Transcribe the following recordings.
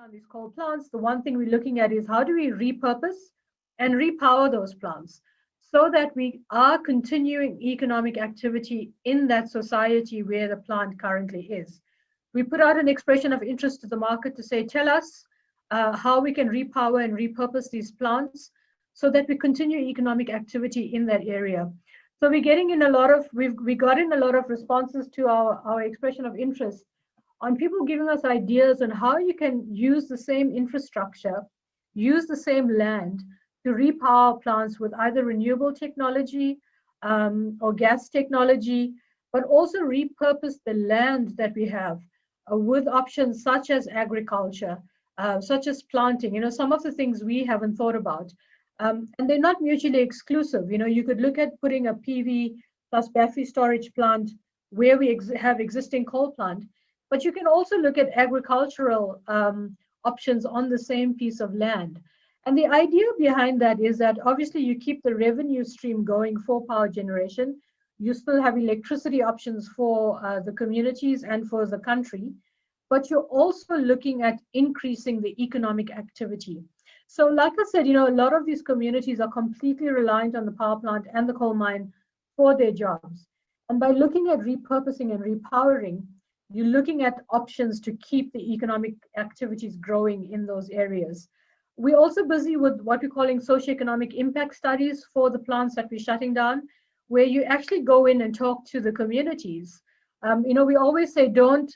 on these coal plants, the one thing we're looking at is how do we repurpose and repower those plants so that we are continuing economic activity in that society where the plant currently is. We put out an expression of interest to the market to say, tell us how we can repower and repurpose these plants so that we continue economic activity in that area. So we're getting in a lot of, we got in a lot of responses to our expression of interest on people giving us ideas on how you can use the same infrastructure, use the same land to repower plants with either renewable technology or gas technology, but also repurpose the land that we have with options such as agriculture, such as planting, some of the things we haven't thought about. And they're not mutually exclusive. You could look at putting a PV plus battery storage plant where we have existing coal plant, but you can also look at agricultural options on the same piece of land. And the idea behind that is that obviously you keep the revenue stream going for power generation. You still have electricity options for the communities and for the country, but you're also looking at increasing the economic activity. So like I said, a lot of these communities are completely reliant on the power plant and the coal mine for their jobs. And by looking at repurposing and repowering, you're looking at options to keep the economic activities growing in those areas. We're also busy with what we're calling socio-economic impact studies for the plants that we're shutting down, where you actually go in and talk to the communities. We always say, don't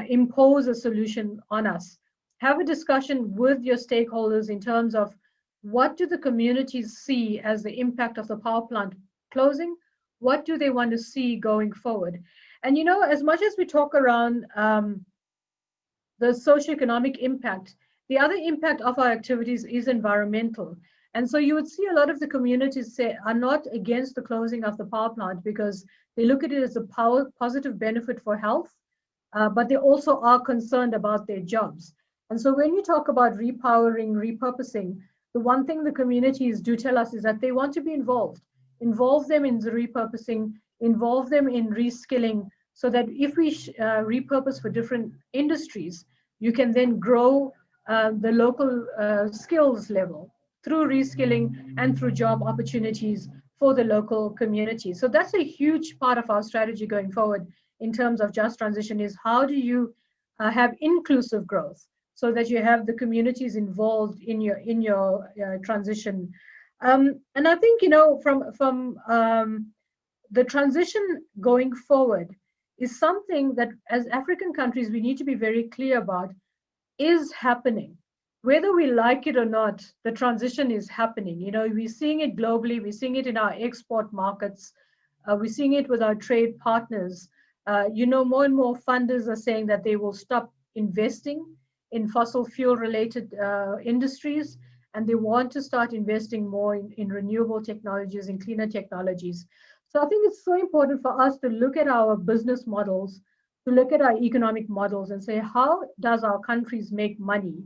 impose a solution on us. Have a discussion with your stakeholders in terms of what do the communities see as the impact of the power plant closing? What do they want to see going forward? And as much as we talk around the socioeconomic impact, the other impact of our activities is environmental. And so you would see a lot of the communities say are not against the closing of the power plant because they look at it as a positive benefit for health, but they also are concerned about their jobs. And so when you talk about repowering, repurposing, the one thing the communities do tell us is that they want to be involved. Involve them in the repurposing, involve them in reskilling, so that if we repurpose for different industries, you can then grow the local skills level through reskilling and through job opportunities for the local community. So that's a huge part of our strategy going forward in terms of just transition is how do you have inclusive growth so that you have the communities involved in your transition. And I think, from the transition going forward is something that as African countries, we need to be very clear about is happening. Whether we like it or not, the transition is happening. We're seeing it globally, we're seeing it in our export markets, we're seeing it with our trade partners. More and more funders are saying that they will stop investing in fossil fuel related industries, and they want to start investing more in renewable technologies and cleaner technologies. So I think it's so important for us to look at our business models, to look at our economic models and say, how does our countries make money?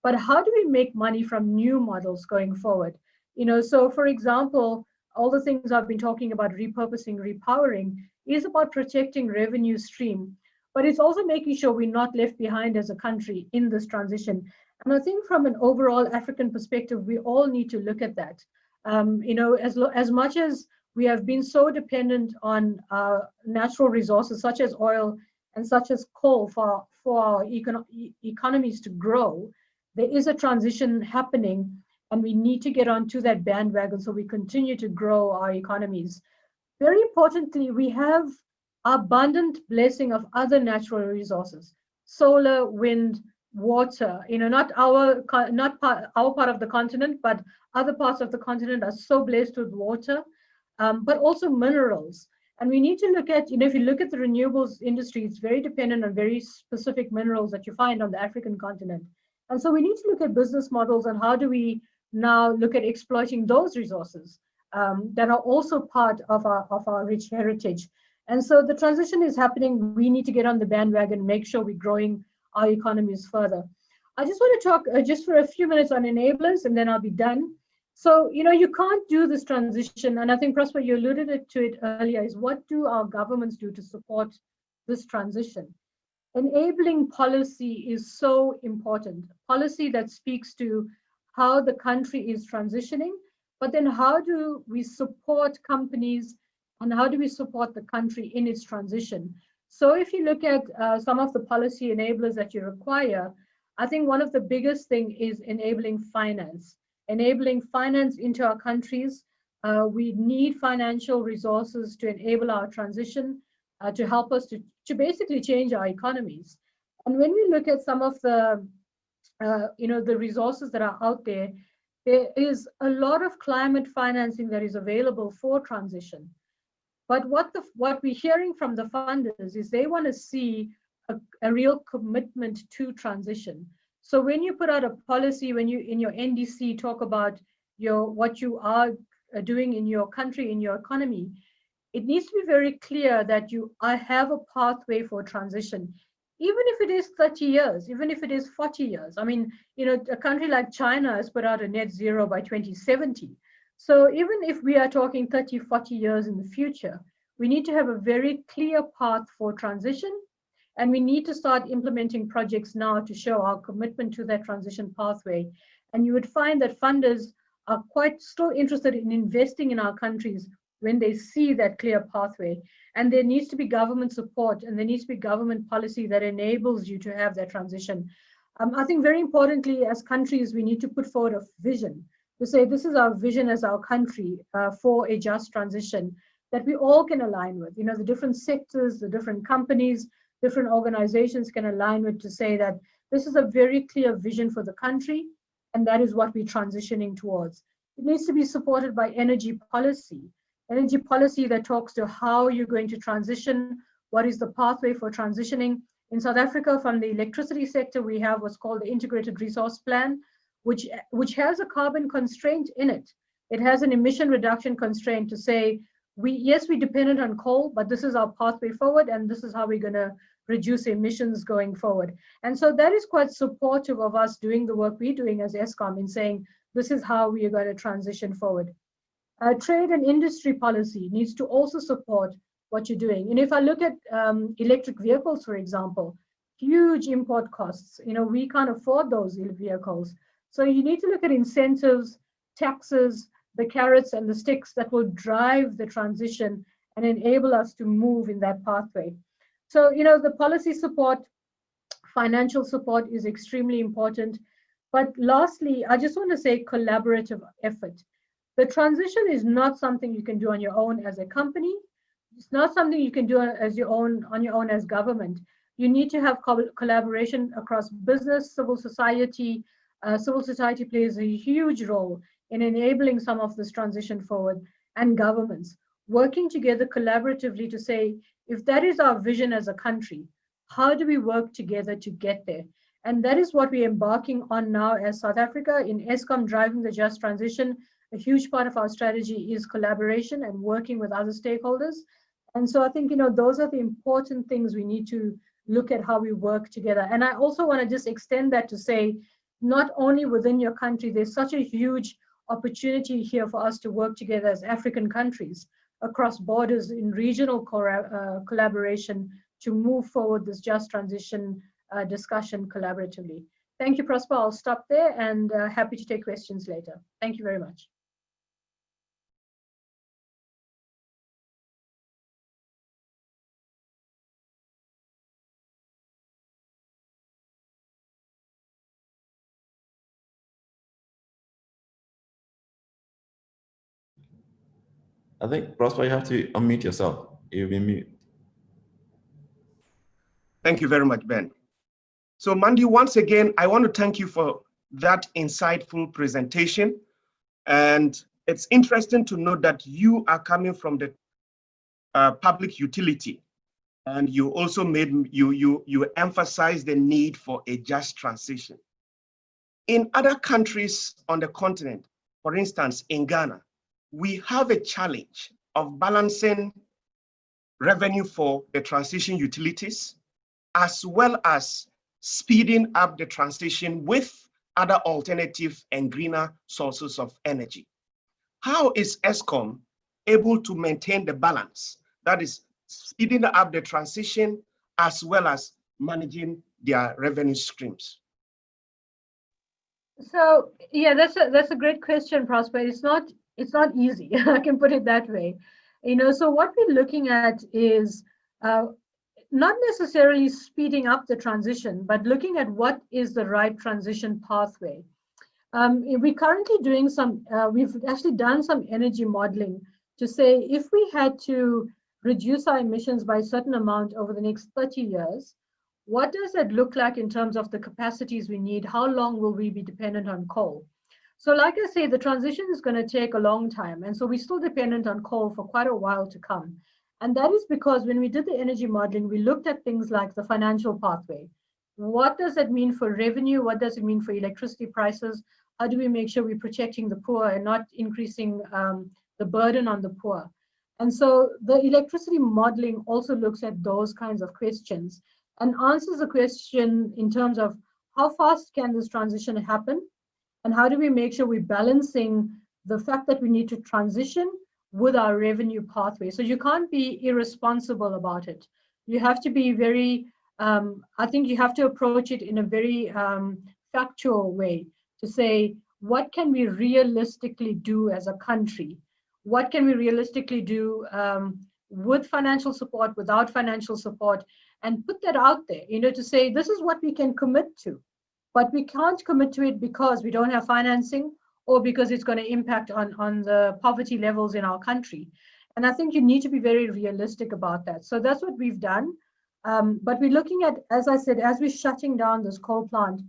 But how do we make money from new models going forward? So for example, all the things I've been talking about, repurposing, repowering, is about protecting revenue stream, but it's also making sure we're not left behind as a country in this transition. And I think from an overall African perspective, we all need to look at that. As much as we have been so dependent on natural resources such as oil and such as coal for our economies to grow, there is a transition happening, and we need to get onto that bandwagon so we continue to grow our economies. Very importantly, we have abundant blessing of other natural resources, solar, wind, water. Not our part of the continent, but other parts of the continent are so blessed with water, but also minerals. And we need to look at, if you look at the renewables industry, it's very dependent on very specific minerals that you find on the African continent. And so we need to look at business models and how do we now look at exploiting those resources that are also part of our rich heritage. And so the transition is happening. We need to get on the bandwagon, make sure we're growing our economies further. I just want to talk just for a few minutes on enablers, and then I'll be done. So, you can't do this transition. And I think, Prosper, you alluded to it earlier, is what do our governments do to support this transition? enabling policy is so important. Policy that speaks to how the country is transitioning, but then how do we support companies and how do we support the country in its transition? So if you look at some of the policy enablers that you require, I think one of the biggest thing is enabling finance into our countries. We need financial resources to enable our transition, to help us to basically change our economies. And when we look at some of the the resources that are out there, there is a lot of climate financing that is available for transition. But what we're hearing from the funders is they want to see a real commitment to transition. So when you put out a policy, when you in your NDC talk about what you are doing in your country, in your economy, it needs to be very clear that you have a pathway for transition, even if it is 30 years, even if it is 40 years. I mean, a country like China has put out a net zero by 2070. So even if we are talking 30, 40 years in the future, we need to have a very clear path for transition. And we need to start implementing projects now to show our commitment to that transition pathway. And you would find that funders are quite still interested in investing in our countries when they see that clear pathway. And there needs to be government support and there needs to be government policy that enables you to have that transition. I think very importantly, as countries, we need to put forward a vision to say this is our vision as our country for a just transition that we all can align with. The different sectors, the different companies, different organizations can align with to say that this is a very clear vision for the country and that is what we're transitioning towards. It needs to be supported by energy policy that talks to how you're going to transition, what is the pathway for transitioning. In South Africa, from the electricity sector, we have what's called the Integrated Resource Plan, which has a carbon constraint in it. It has an emission reduction constraint to say, we're dependent on coal, but this is our pathway forward, and this is how we're going to reduce emissions going forward. And so that is quite supportive of us doing the work we're doing as ESCOM in saying, this is how we are going to transition forward. Trade and industry policy needs to also support what you're doing. And if I look at electric vehicles, for example, huge import costs, we can't afford those vehicles. So you need to look at incentives, taxes, the carrots and the sticks that will drive the transition and enable us to move in that pathway. So, the policy support, financial support is extremely important. But lastly, I just want to say collaborative effort. The transition is not something you can do on your own as a company. It's not something you can do on your own as government. You need to have collaboration across business, civil society. Civil society plays a huge role in enabling some of this transition forward, and governments working together collaboratively to say, if that is our vision as a country, how do we work together to get there? And that is what we're embarking on now as South Africa in ESCOM driving the just transition. A huge part of our strategy is collaboration and working with other stakeholders. And so I think, those are the important things we need to look at how we work together. And I also want to just extend that to say, not only within your country, there's such a huge opportunity here for us to work together as African countries across borders in regional collaboration to move forward this just transition discussion collaboratively. Thank you, Prosper. I'll stop there and happy to take questions later. Thank you very much. I think, Prosper, you have to unmute yourself. You've been mute. Thank you very much, Ben. So Mandy, once again, I want to thank you for that insightful presentation. And it's interesting to note that you are coming from the public utility, and you also you emphasize the need for a just transition. In other countries on the continent, for instance, in Ghana, we have a challenge of balancing revenue for the transition utilities, as well as speeding up the transition with other alternative and greener sources of energy. How is ESCOM able to maintain the balance, that is speeding up the transition as well as managing their revenue streams? So yeah, that's a great question, Prosper. It's not easy. I can put it that way. So what we're looking at is not necessarily speeding up the transition, but looking at what is the right transition pathway. We're currently doing we've actually done some energy modeling to say if we had to reduce our emissions by a certain amount over the next 30 years, what does that look like in terms of the capacities we need? How long will we be dependent on coal? So like I say, the transition is going to take a long time. And so we're still dependent on coal for quite a while to come. And that is because when we did the energy modeling, we looked at things like the financial pathway. What does that mean for revenue? What does it mean for electricity prices? How do we make sure we're protecting the poor and not increasing the burden on the poor? And so the electricity modeling also looks at those kinds of questions and answers the question in terms of how fast can this transition happen? And how do we make sure we're balancing the fact that we need to transition with our revenue pathway? So you can't be irresponsible about it. You have to be very, I think you have to approach it in a very factual way to say, what can we realistically do as a country? What can we realistically do with financial support, without financial support, and put that out there, to say, this is what we can commit to. But we can't commit to it because we don't have financing or because it's going to impact on the poverty levels in our country. And I think you need to be very realistic about that. So that's what we've done. But we're looking at, as I said, as we're shutting down this coal plant,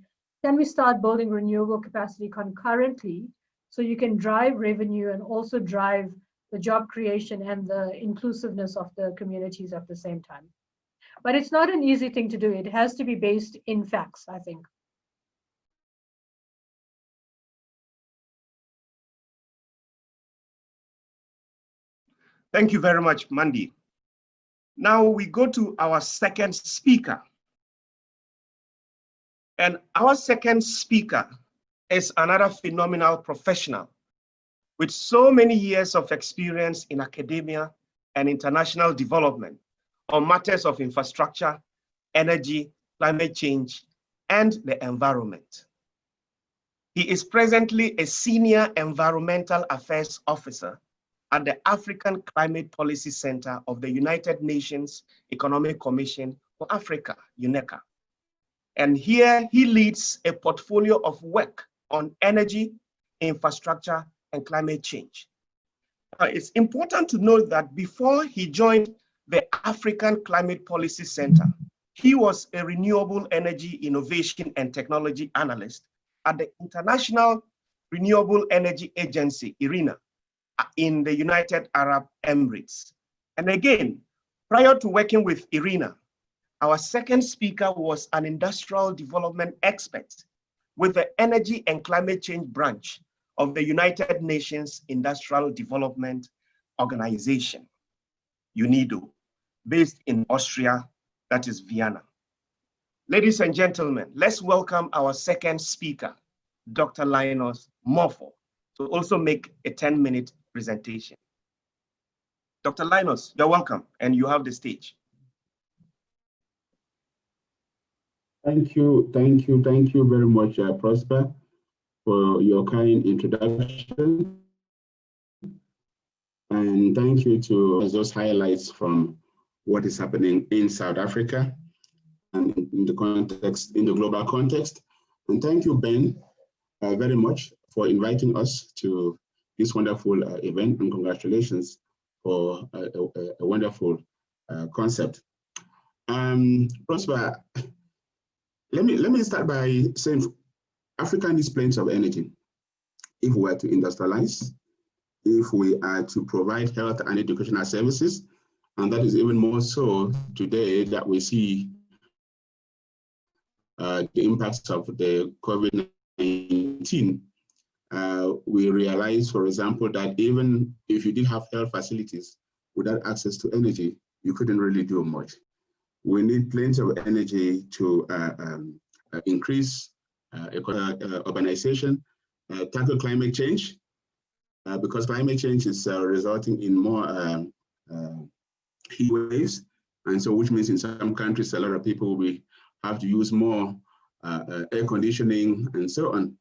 can we start building renewable capacity concurrently so you can drive revenue and also drive the job creation and the inclusiveness of the communities at the same time? But it's not an easy thing to do. It has to be based in facts, I think. Thank you very much, Mandy. Now we go to our second speaker. And our second speaker is another phenomenal professional with so many years of experience in academia and international development on matters of infrastructure, energy, climate change, and the environment. He is presently a senior environmental affairs officer at the African Climate Policy Center of the United Nations Economic Commission for Africa, UNECA. And here he leads a portfolio of work on energy, infrastructure, and climate change. It's important to note that before he joined the African Climate Policy Center, he was a renewable energy innovation and technology analyst at the International Renewable Energy Agency, IRENA, in the United Arab Emirates. And again, prior to working with IRENA, our second speaker was an industrial development expert with the Energy and Climate Change branch of the United Nations Industrial Development Organization, UNIDO, based in Austria, that is Vienna. Ladies and gentlemen, let's welcome our second speaker, Dr. Linus Morpho, to also make a 10-minute presentation. Dr. Linus, you're welcome, and you have the stage. Thank you very much, Prosper, for your kind introduction. And thank you to those highlights from what is happening in South Africa and in the context, in the global context. And thank you, Ben, very much for inviting us to this wonderful event, and congratulations for a wonderful concept. Prosper, let me start by saying Africa needs plenty of energy. If we are to industrialize, if we are to provide health and educational services, and that is even more so today that we see the impacts of the COVID-19, we realize, for example, that even if you did have health facilities without access to energy, you couldn't really do much. We need plenty of energy to increase urbanization, tackle climate change, because climate change is resulting in more heat waves, and so which means in some countries a lot of people will be have to use more air conditioning and so on.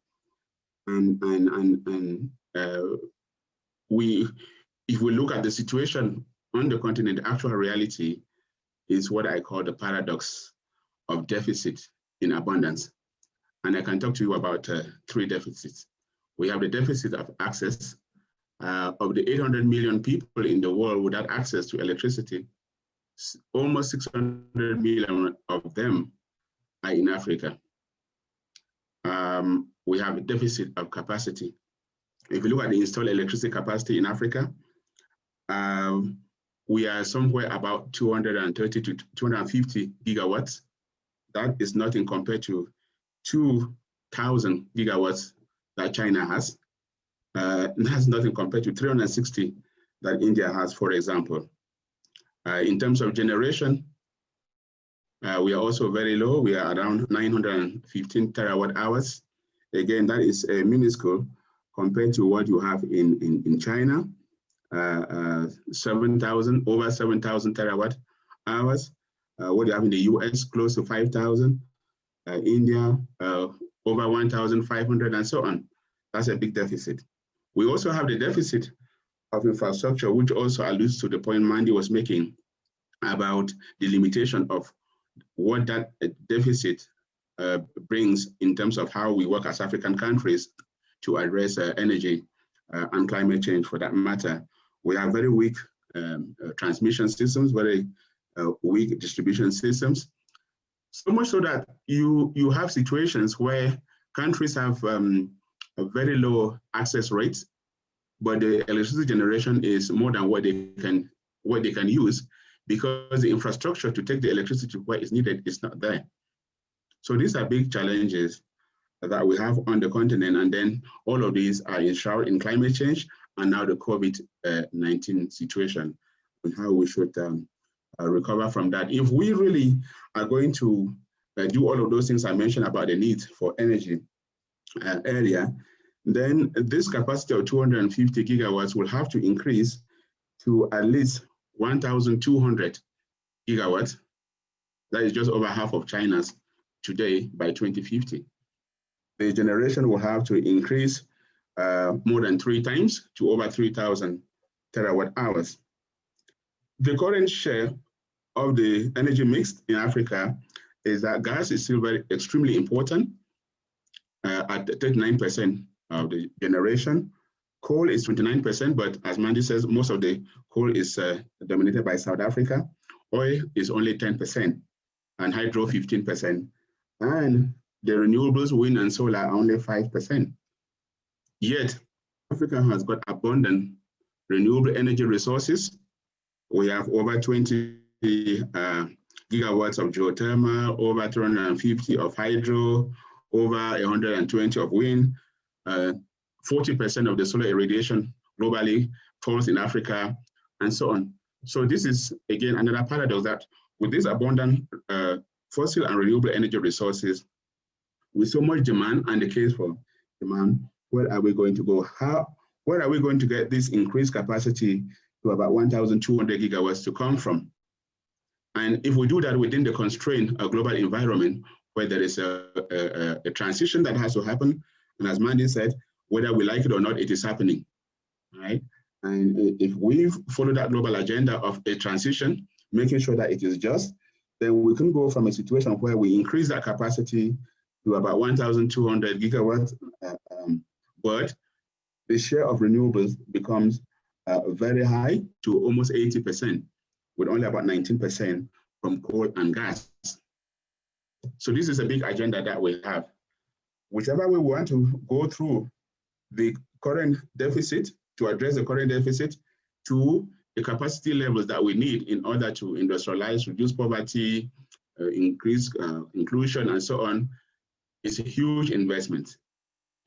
If we look at the situation on the continent, the actual reality is what I call the paradox of deficit in abundance. And I can talk to you about 3 deficits. We have the deficit of access. Of the 800 million people in the world without access to electricity, almost 600 million of them are in Africa. We have a deficit of capacity. If you look at the installed electricity capacity in Africa, we are somewhere about 230 to 250 gigawatts. That is nothing compared to 2,000 gigawatts that China has. That's nothing compared to 360 that India has, for example. In terms of generation, we are also very low. We are around 915 terawatt hours. Again, that is minuscule compared to what you have in China, over 7,000 terawatt hours. What you have in the US, close to 5,000. India, over 1,500 and so on. That's a big deficit. We also have the deficit of infrastructure, which also alludes to the point Mandy was making about the limitation of what that deficit brings in terms of how we work as African countries to address energy and climate change for that matter. We have very weak transmission systems, very weak distribution systems. So much so that you have situations where countries have a very low access rates, but the electricity generation is more than what they can use because the infrastructure to take the electricity where it's needed is not there. So these are big challenges that we have on the continent, and then all of these are enshrouded in climate change and now the COVID-19 situation and how we should recover from that. If we really are going to do all of those things I mentioned about the need for energy earlier, then this capacity of 250 gigawatts will have to increase to at least 1,200 gigawatts. That is just over half of China's today by 2050. The generation will have to increase more than 3 times to over 3,000 terawatt hours. The current share of the energy mix in Africa is that gas is still extremely important at 39% of the generation. Coal is 29%, but as Mandy says, most of the coal is dominated by South Africa. Oil is only 10% and hydro 15%. And the renewables, wind and solar are only 5%. Yet, Africa has got abundant renewable energy resources. We have over 20 gigawatts of geothermal, over 350 of hydro, over 120 of wind. 40% of the solar irradiation globally falls in Africa, and so on. So this is, again, another paradox that with this abundant fossil and renewable energy resources, with so much demand and the case for demand, where are we going to go? Where are we going to get this increased capacity to about 1,200 gigawatts to come from? And if we do that within the constrained global environment, where there is a transition that has to happen, and as Mandy said, whether we like it or not, it is happening, right? And if we follow that global agenda of a transition, making sure that it is just, then we can go from a situation where we increase that capacity to about 1,200 gigawatts, but the share of renewables becomes very high to almost 80%, with only about 19% from coal and gas. So this is a big agenda that we have. Whichever way we want to go through the current deficit, to address the current deficit, to the capacity levels that we need in order to industrialize, reduce poverty, increase inclusion, and so on, it's a huge investment.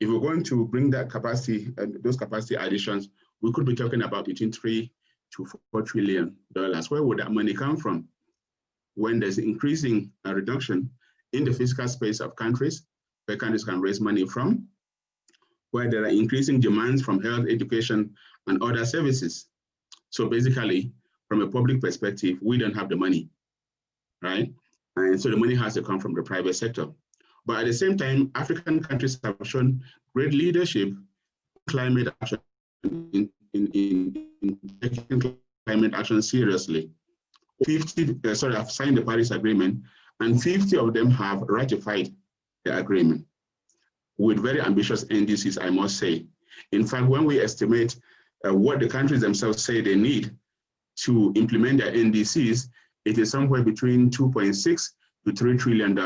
If we're going to bring that capacity, those capacity additions, we could be talking about between $3 to $4 trillion. Where would that money come from? When there's increasing reduction in the fiscal space of countries, where countries can raise money from, where there are increasing demands from health, education, and other services. So basically, from a public perspective, we don't have the money, right? And so the money has to come from the private sector. But at the same time, African countries have shown great leadership in climate action, in taking climate action seriously. 50, have signed the Paris Agreement, and 50 of them have ratified the agreement with very ambitious NDCs, I must say. In fact, when we estimate what the countries themselves say they need to implement their NDCs, it is somewhere between $2.6 to $3 trillion,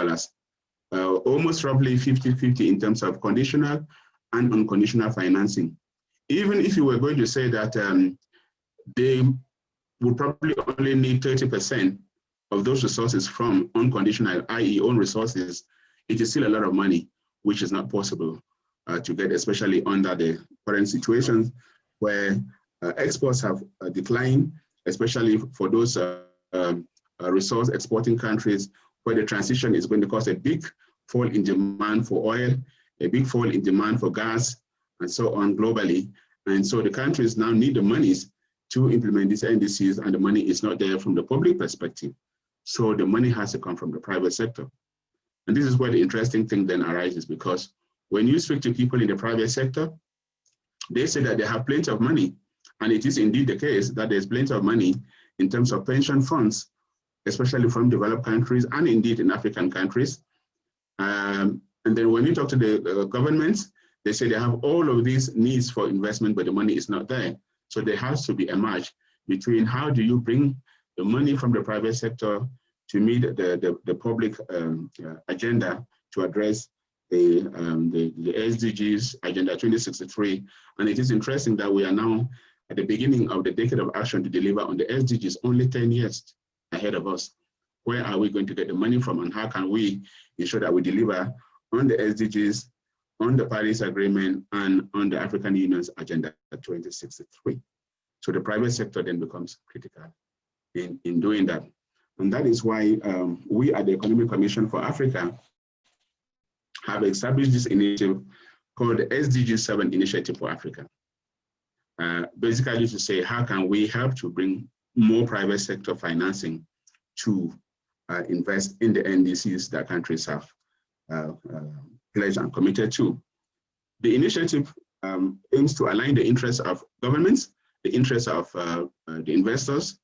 almost roughly 50-50 in terms of conditional and unconditional financing. Even if you were going to say that they would probably only need 30% of those resources from unconditional, i.e. own resources, it is still a lot of money, which is not possible to get, especially under the current situations where exports have declined, especially for those resource exporting countries, where the transition is going to cause a big fall in demand for oil, a big fall in demand for gas, and so on globally. And so the countries now need the monies to implement these NDCs, and the money is not there from the public perspective. So the money has to come from the private sector. And this is where the interesting thing then arises, because when you speak to people in the private sector, they say that they have plenty of money. And it is indeed the case that there's plenty of money in terms of pension funds, especially from developed countries and indeed in African countries. And then when you talk to the governments, they say they have all of these needs for investment, but the money is not there. So there has to be a match between how do you bring the money from the private sector to meet the public agenda to address the SDGs, Agenda 2063. And it is interesting that we are now at the beginning of the decade of action to deliver on the SDGs, only 10 years ahead of us. Where are we going to get the money from, and how can we ensure that we deliver on the SDGs, on the Paris Agreement, and on the African Union's Agenda 2063? So the private sector then becomes critical in doing that. And that is why we at the Economic Commission for Africa have established this initiative called the SDG 7 Initiative for Africa. Basically to say, how can we help to bring more private sector financing to invest in the NDCs that countries have pledged and committed to. The initiative aims to align the interests of governments, the interests of the investors,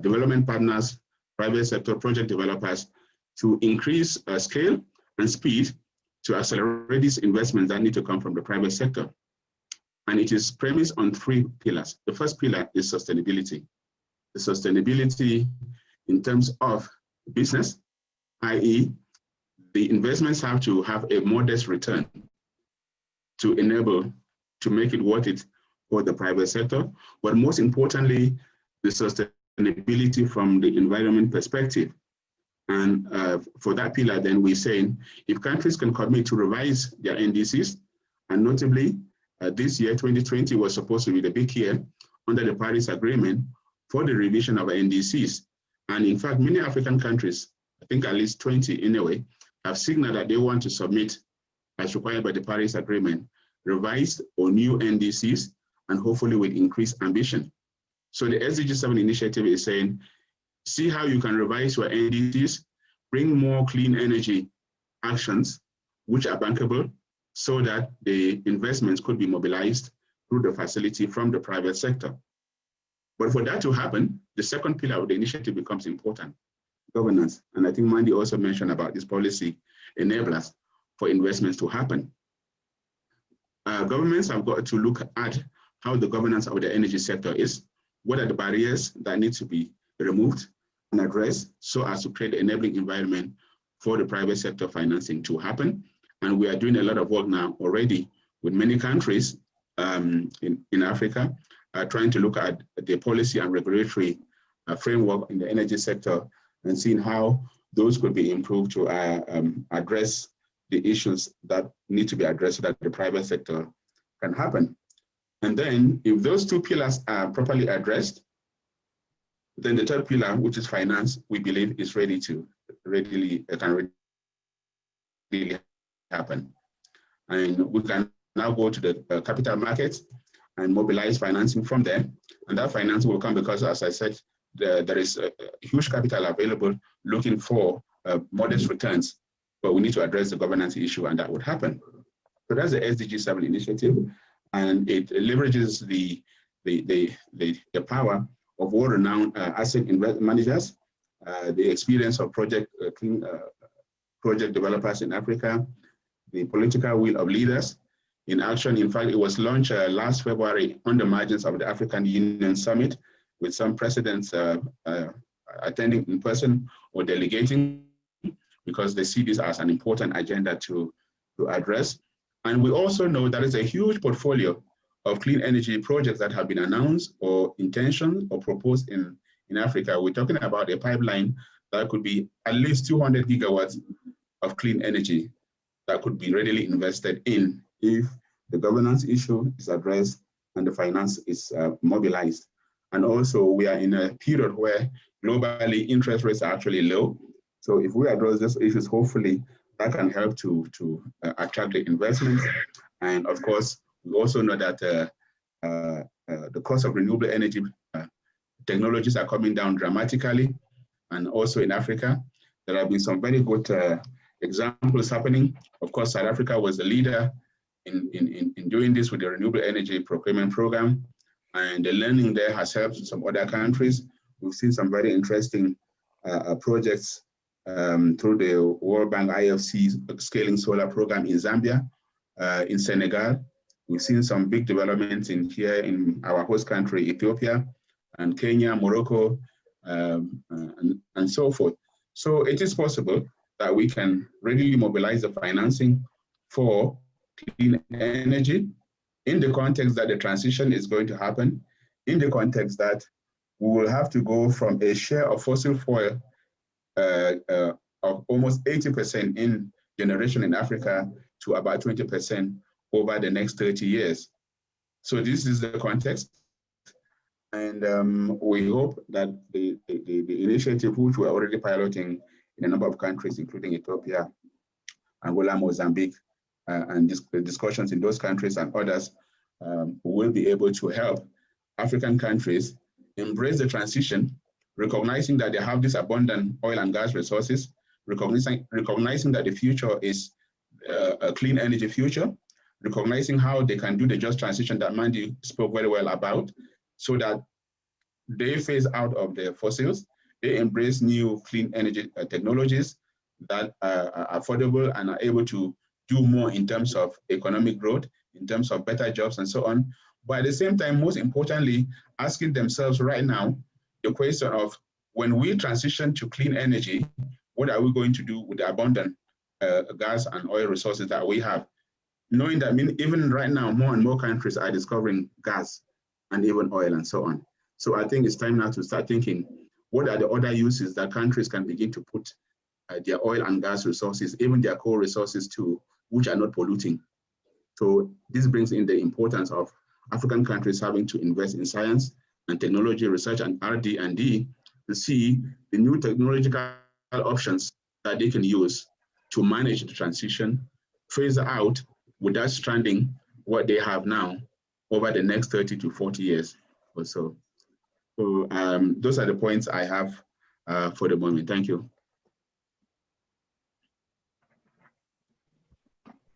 development partners, private sector project developers, to increase scale and speed to accelerate these investments that need to come from the private sector. And it is premised on 3 pillars. The first pillar is sustainability. The sustainability in terms of business, i.e. the investments have to have a modest return to enable, to make it worth it for the private sector. But most importantly, the sustainability from the environment perspective. And for that pillar, then we're saying, if countries can commit to revise their NDCs, and notably, this year, 2020, was supposed to be the big year under the Paris Agreement for the revision of NDCs. And in fact, many African countries, I think at least 20 anyway, have signaled that they want to submit, as required by the Paris Agreement, revised or new NDCs, and hopefully with increased ambition. So the SDG 7 initiative is saying, see how you can revise your NDCs, bring more clean energy actions, which are bankable, so that the investments could be mobilized through the facility from the private sector. But for that to happen, the second pillar of the initiative becomes important, governance. And I think Mandy also mentioned about this policy enablers for investments to happen. Governments have got to look at how the governance of the energy sector is, what are the barriers that need to be removed and addressed so as to create an enabling environment for the private sector financing to happen. And we are doing a lot of work now already with many countries in Africa, trying to look at the policy and regulatory framework in the energy sector and seeing how those could be improved to address the issues that need to be addressed so that the private sector can happen. And then if those 2 pillars are properly addressed, then the third pillar, which is finance, we believe is ready to readily happen. And we can now go to the capital markets and mobilize financing from there. And that financing will come because, as I said, there is a huge capital available looking for modest returns, but we need to address the governance issue, and that would happen. So that's the SDG 7 initiative, and it leverages the power of world-renowned asset managers, the experience of project developers in Africa, the political will of leaders in action. In fact, it was launched last February on the margins of the African Union Summit, with some presidents attending in person or delegating, because they see this as an important agenda to address. And we also know that it's a huge portfolio of clean energy projects that have been announced or intentioned or proposed in Africa. We're talking about a pipeline that could be at least 200 gigawatts of clean energy that could be readily invested in if the governance issue is addressed and the finance is mobilized. And also, we are in a period where globally interest rates are actually low. So if we address these issues, hopefully that can help to attract the investments. And of course, we also know that the cost of renewable energy technologies are coming down dramatically. And also in Africa, there have been some very good examples happening. Of course, South Africa was the leader in doing this with the renewable energy procurement program. And the learning there has helped some other countries. We've seen some very interesting projects through the World Bank IFC scaling solar program in Zambia, in Senegal. We've seen some big developments here in our host country, Ethiopia, and Kenya, Morocco, and so forth. So it is possible that we can readily mobilize the financing for clean energy in the context that the transition is going to happen, in the context that we will have to go from a share of fossil fuel of almost 80% in generation in Africa to about 20% over the next 30 years. So this is the context. And we hope that the initiative, which we're already piloting in a number of countries, including Ethiopia, Angola, Mozambique, and the discussions in those countries and others, will be able to help African countries embrace the transition, recognizing that they have this abundant oil and gas resources, recognizing that the future is a clean energy future, recognizing how they can do the just transition that Mandy spoke very well about, so that they phase out of the fossils, they embrace new clean energy technologies that are affordable and are able to do more in terms of economic growth, in terms of better jobs and so on. But at the same time, most importantly, asking themselves right now the question of, when we transition to clean energy, what are we going to do with the abundant gas and oil resources that we have? Knowing that even right now, more and more countries are discovering gas and even oil and so on. So I think it's time now to start thinking, what are the other uses that countries can begin to put their oil and gas resources, even their core resources too, which are not polluting. So this brings in the importance of African countries having to invest in science and technology research and R&D to see the new technological options that they can use to manage the transition, phase out without stranding what they have now over the next 30 to 40 years or so. So those are the points I have for the moment. Thank you.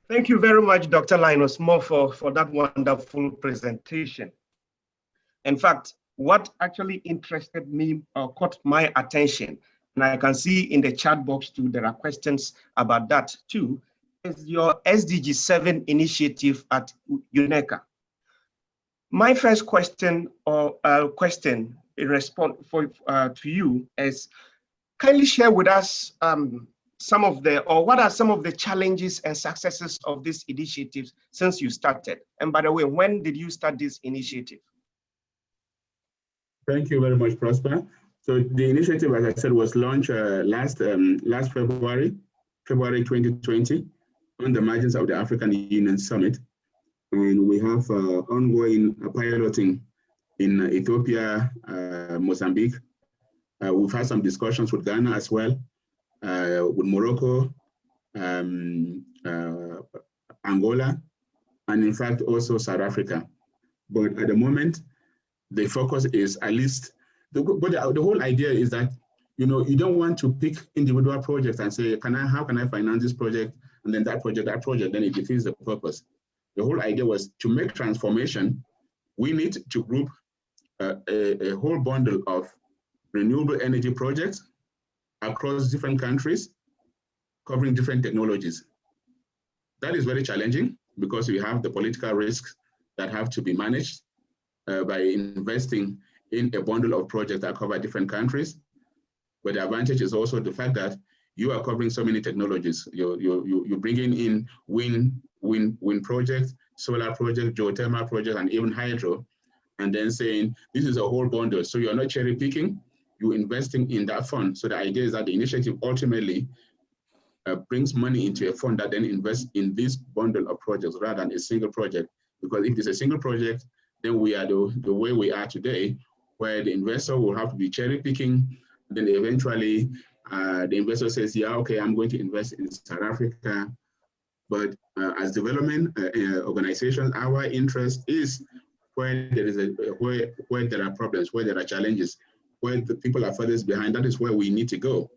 Thank you very much, Dr. Linus Moore, for that wonderful presentation. In fact, what actually interested me or caught my attention, and I can see in the chat box too, there are questions about that too, is your SDG 7 initiative at UNECA. My first question question in response to you is, kindly share with us what are some of the challenges and successes of these initiatives since you started? And by the way, when did you start this initiative? Thank you very much, Prosper. So the initiative, as I said, was launched last February 2020, on the margins of the African Union Summit. And we have ongoing piloting in Ethiopia, Mozambique. We've had some discussions with Ghana as well, with Morocco, Angola, and in fact also South Africa. But at the moment, the focus is, at least, the whole idea is that you know, you don't want to pick individual projects and say, how can I finance this project? And then that project, then it defeats the purpose. The whole idea was to make transformation, we need to group a whole bundle of renewable energy projects across different countries, covering different technologies. That is very challenging because we have the political risks that have to be managed by investing in a bundle of projects that cover different countries. But the advantage is also the fact that you are covering so many technologies. You're bringing in wind projects, solar projects, geothermal projects, and even hydro, and then saying this is a whole bundle. So you're not cherry picking, you're investing in that fund. So the idea is that the initiative ultimately brings money into a fund that then invests in this bundle of projects rather than a single project. Because if it's a single project, then we are the way we are today, where the investor will have to be cherry picking. Then eventually the investor says, yeah, okay, I'm going to invest in South Africa. But as development organizations, our interest is where there is where there are problems, where there are challenges, where the people are furthest behind. That is where we need to go.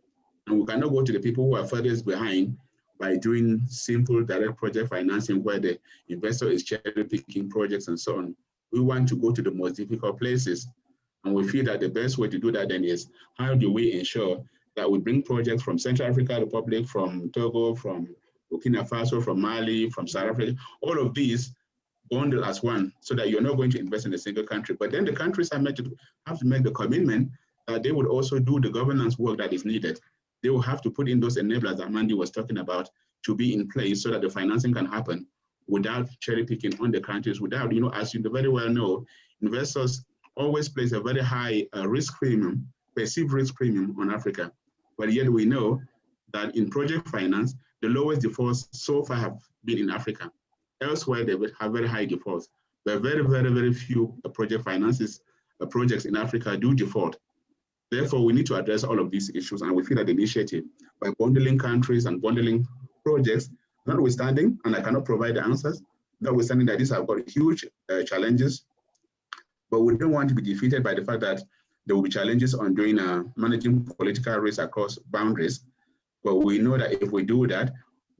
And we cannot go to the people who are furthest behind by doing simple direct project financing where the investor is cherry picking projects and so on. We want to go to the most difficult places. And we feel that the best way to do that then is how do we ensure that we bring projects from Central African Republic, from Togo, from Burkina Faso, from Mali, from South Africa, all of these bundle as one, so that you're not going to invest in a single country. But then the countries have to make the commitment that they would also do the governance work that is needed. They will have to put in those enablers that Mandy was talking about to be in place so that the financing can happen without cherry picking on the countries, without, you know, as you very well know, investors always place a very high risk premium, perceived risk premium on Africa. But yet we know that in project finance, the lowest defaults so far have been in Africa. Elsewhere, they have very high defaults. But very, very, very few project finances, projects in Africa do default. Therefore, we need to address all of these issues, and we feel that the initiative by bundling countries and bundling projects, notwithstanding, and I cannot provide the answers, notwithstanding that these have got huge challenges, but we don't want to be defeated by the fact that there will be challenges on doing managing political risk across boundaries. But we know that if we do that,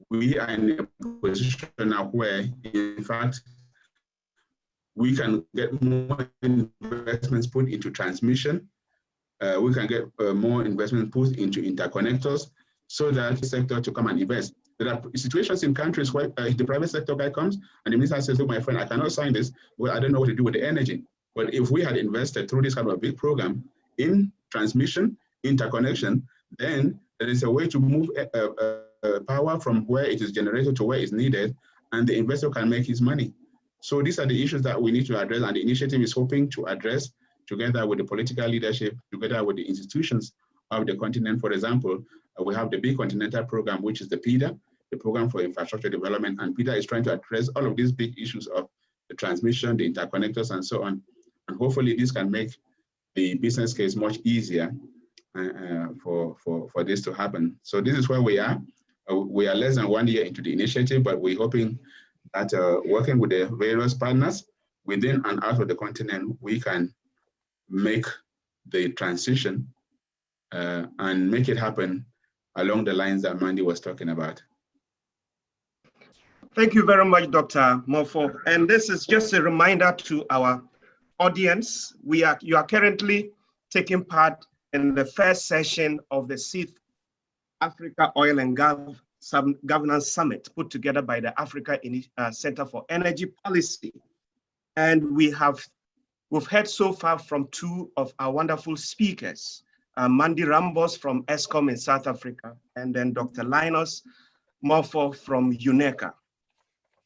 we are in a position now where, in fact, we can get more investments put into transmission. We can get more investment put into interconnectors so that the sector to come and invest. There are situations in countries where the private sector guy comes and the minister says, look, my friend, I cannot sign this. Well, I don't know what to do with the energy. But if we had invested through this kind of a big program in transmission, interconnection, then there is a way to move power from where it is generated to where it's needed, and the investor can make his money. So these are the issues that we need to address, and the initiative is hoping to address together with the political leadership, together with the institutions of the continent. For example, we have the Big Continental Program, which is the PIDA, the Program for Infrastructure Development, and PIDA is trying to address all of these big issues of the transmission, the interconnectors, and so on. And hopefully this can make the business case much easier for this to happen. So this is where we are. We are less than 1 year into the initiative, but we're hoping that working with the various partners within and out of the continent, we can make the transition and make it happen along the lines that Mandy was talking about. Thank you very much, Dr. Morpho. And this is just a reminder to our audience. You are currently taking part in the first session of the 6th Africa Oil and Governance Summit put together by the Africa Center for Energy Policy. And we've heard so far from two of our wonderful speakers, Mandy Rambos from ESCOM in South Africa, and then Dr. Linus Morpho from UNECA.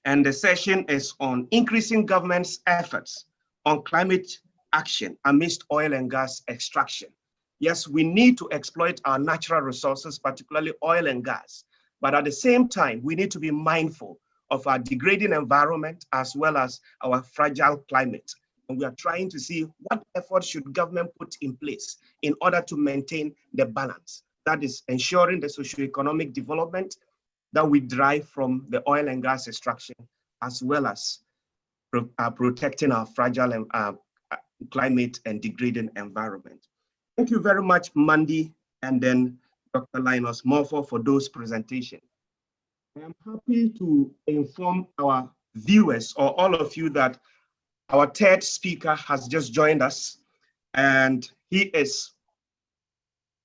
And the session is on increasing government's efforts on climate action amidst oil and gas extraction. Yes, we need to exploit our natural resources, particularly oil and gas. But at the same time, we need to be mindful of our degrading environment as well as our fragile climate. And we are trying to see what efforts should government put in place in order to maintain the balance. That is ensuring the socio-economic development that we derive from the oil and gas extraction, as well as protecting our fragile climate and degrading environment. Thank you very much, Mandy and then Dr. Linus Morpho for those presentations. I am happy to inform our viewers or all of you that our third speaker has just joined us, and he is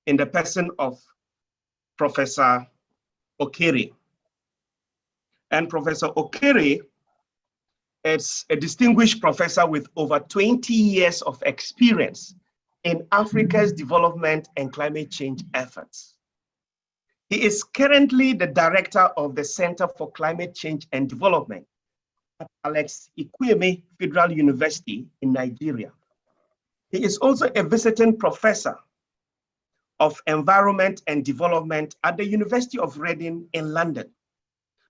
in the person of Professor Okere. And Professor Okere is a distinguished professor with over 20 years of experience in Africa's development and climate change efforts. He is currently the director of the Center for Climate Change and Development at Alex Ekwueme Federal University in Nigeria. He is also a visiting professor of Environment and Development at the University of Reading in London.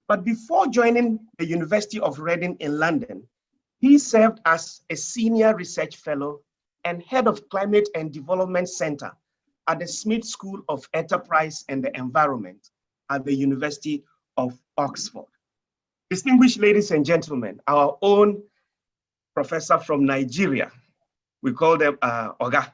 But before joining the University of Reading in London, he served as a senior research fellow and head of Climate and Development Center at the Smith School of Enterprise and the Environment at the University of Oxford. Distinguished ladies and gentlemen, our own professor from Nigeria, we call them Oga.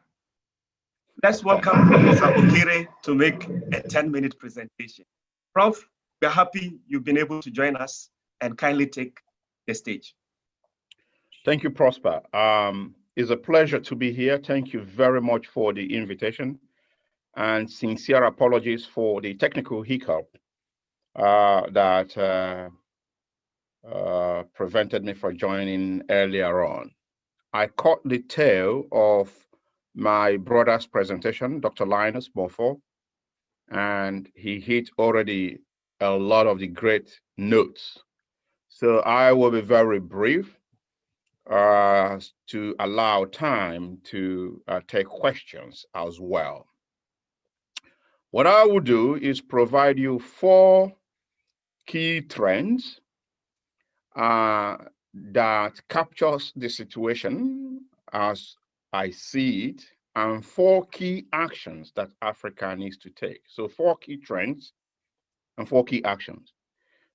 Let's welcome Professor Okere to make a 10-minute presentation. Prof, we're happy you've been able to join us and kindly take the stage. Thank you, Prosper. It's a pleasure to be here. Thank you very much for the invitation, and sincere apologies for the technical hiccup that prevented me from joining earlier on. I caught the tail of my brother's presentation, Dr. Linus Morpho, and he hit already a lot of the great notes. So I will be very brief to allow time to take questions as well. What I will do is provide you 4 key trends that captures the situation as I see it, and 4 key actions that Africa needs to take. So 4 key trends and 4 key actions.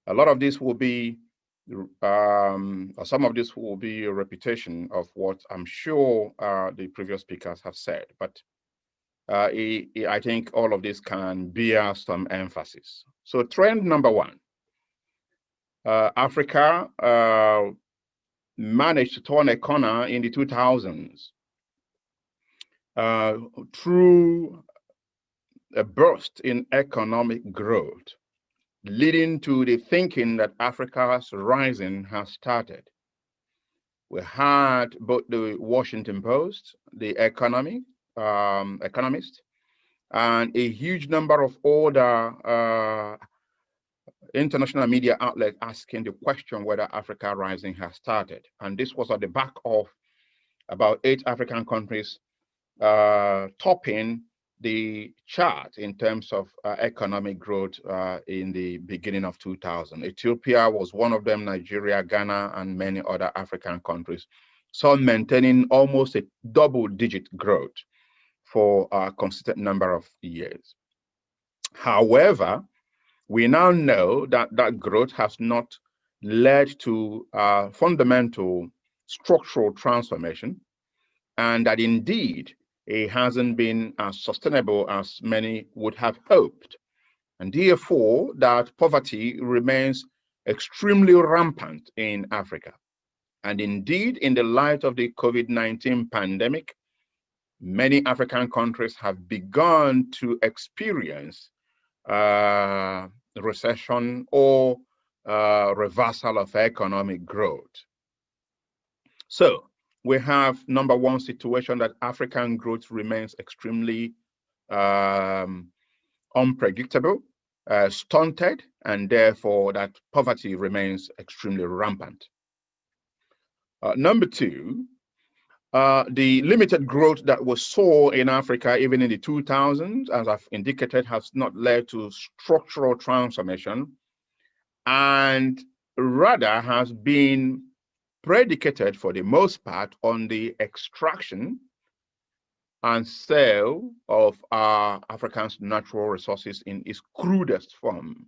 A lot of this will be, or some of this will be a repetition of what I'm sure the previous speakers have said, but I think all of this can bear some emphasis. So trend number 1, Africa managed to turn a corner in the 2000s through a burst in economic growth, leading to the thinking that Africa's rising has started. We had both the Washington Post, the Economist, and a huge number of other international media outlets asking the question whether Africa rising has started. And this was at the back of about 8 African countries topping the chart in terms of economic growth in the beginning of 2000. Ethiopia was one of them, Nigeria, Ghana, and many other African countries, some maintaining almost a double-digit growth for a consistent number of years. However, we now know that that growth has not led to fundamental structural transformation, and that indeed it hasn't been as sustainable as many would have hoped. And therefore, that poverty remains extremely rampant in Africa. And indeed, in the light of the COVID-19 pandemic, many African countries have begun to experience recession or reversal of economic growth. So we have, number 1, situation that African growth remains extremely unpredictable, stunted, and therefore that poverty remains extremely rampant. Number 2, the limited growth that we saw in Africa, even in the 2000s, as I've indicated, has not led to structural transformation, and rather has been predicated for the most part on the extraction and sale of Africa's natural resources in its crudest form.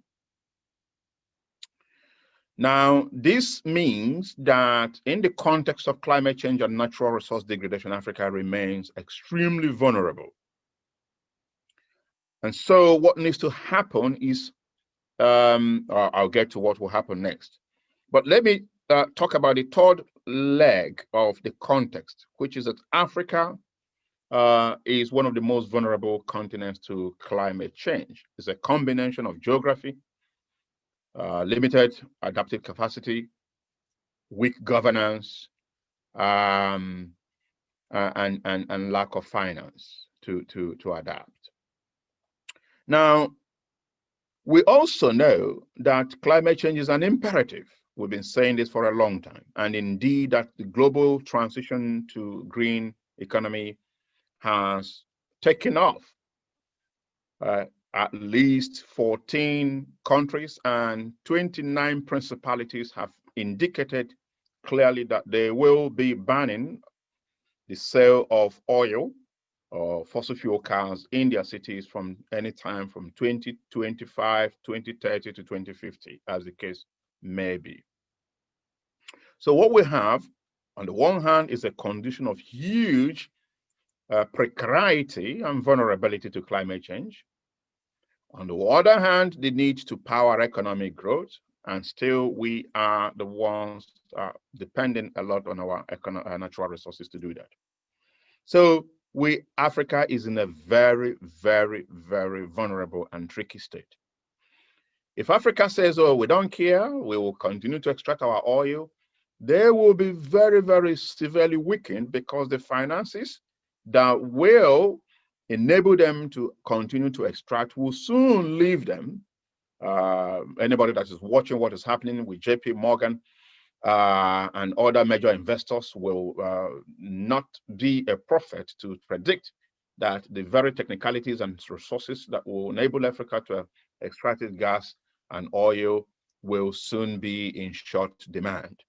Now, this means that in the context of climate change and natural resource degradation, Africa remains extremely vulnerable. And so what needs to happen is, I'll get to what will happen next. But let me talk about the third leg of the context, which is that Africa is one of the most vulnerable continents to climate change. It's a combination of geography, limited adaptive capacity, weak governance, and lack of finance to adapt. Now, we also know that climate change is an imperative. We've been saying this for a long time, and indeed that the global transition to green economy has taken off. At least 14 countries and 29 principalities have indicated clearly that they will be banning the sale of oil or fossil fuel cars in their cities from any time from 2025, 2030 to 2050, as the case may be. So what we have, on the one hand, is a condition of huge precarity and vulnerability to climate change. On the other hand, the need to power economic growth, and still we are the ones depending a lot on our natural resources to do that. So Africa is in a very, very, very vulnerable and tricky state. If Africa says, oh, we don't care, we will continue to extract our oil, they will be very, very severely weakened, because the finances that will enable them to continue to extract will soon leave them. Anybody that is watching what is happening with JP Morgan and other major investors will not be a prophet to predict that the very technicalities and resources that will enable Africa to extract its gas and oil will soon be in short demand.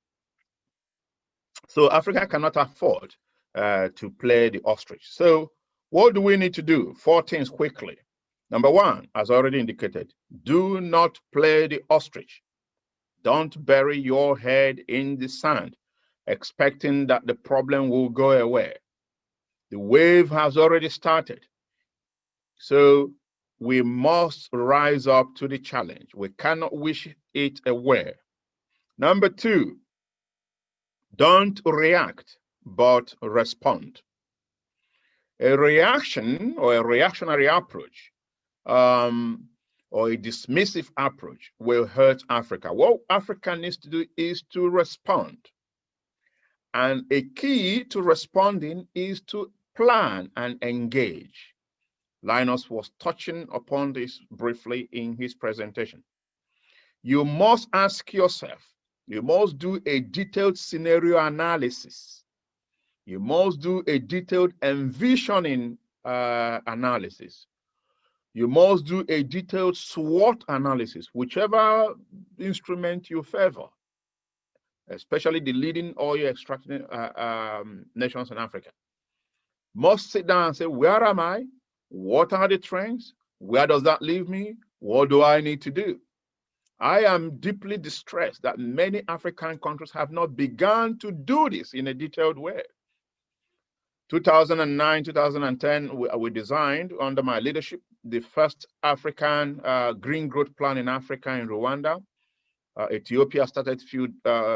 So Africa cannot afford to play the ostrich. So what do we need to do? 4 things quickly. Number one, as already indicated, do not play the ostrich. Don't bury your head in the sand, expecting that the problem will go away. The wave has already started. So we must rise up to the challenge. We cannot wish it away. Number two, don't react, but respond. A reaction or a reactionary approach or a dismissive approach will hurt Africa. What Africa needs to do is to respond. And a key to responding is to plan and engage. Linus was touching upon this briefly in his presentation. You must ask yourself, you must do a detailed scenario analysis. You must do a detailed envisioning analysis. You must do a detailed SWOT analysis, whichever instrument you favor, especially the leading oil extracting nations in Africa. Must sit down and say, where am I? What are the trends? Where does that leave me? What do I need to do? I am deeply distressed that many African countries have not begun to do this in a detailed way. 2009, 2010, we designed under my leadership the first African green growth plan in Africa in Rwanda. Ethiopia started a few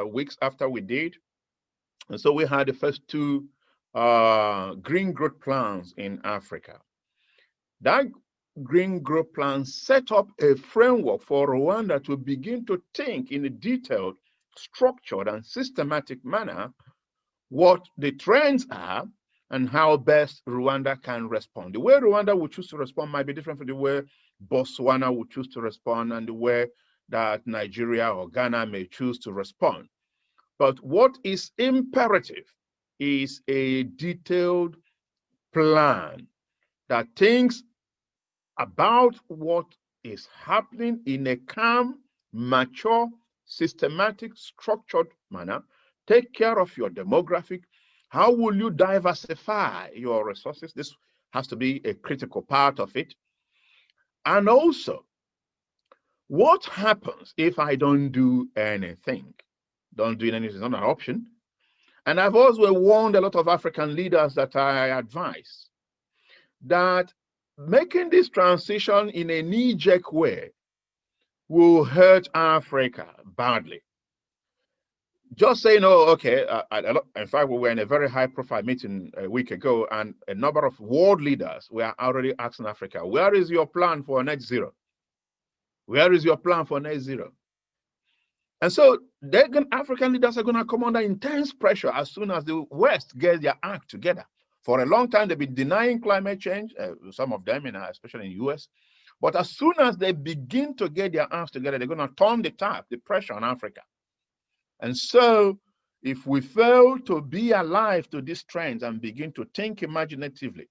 weeks after we did. And so we had the first 2 green growth plans in Africa. That green growth plan set up a framework for Rwanda to begin to think in a detailed, structured, and systematic manner what the trends are and how best Rwanda can respond. The way Rwanda would choose to respond might be different from the way Botswana would choose to respond and the way that Nigeria or Ghana may choose to respond. But what is imperative is a detailed plan that thinks about what is happening in a calm, mature, systematic, structured manner. Take care of your demographic. How will you diversify your resources? This has to be a critical part of it. And also, what happens if I don't do anything? Don't do anything is not an option. And I've also warned a lot of African leaders that I advise that making this transition in a knee-jerk way will hurt Africa badly. Just saying, oh, okay, in fact, we were in a very high-profile meeting a week ago, and a number of world leaders were already asking Africa, where is your plan for net zero? Where is your plan for net zero? And so African leaders are going to come under intense pressure as soon as the West gets their act together. For a long time, they've been denying climate change, some of them, especially in the US. But as soon as they begin to get their acts together, they're going to turn the pressure on Africa. And so if we fail to be alive to these trends and begin to think imaginatively,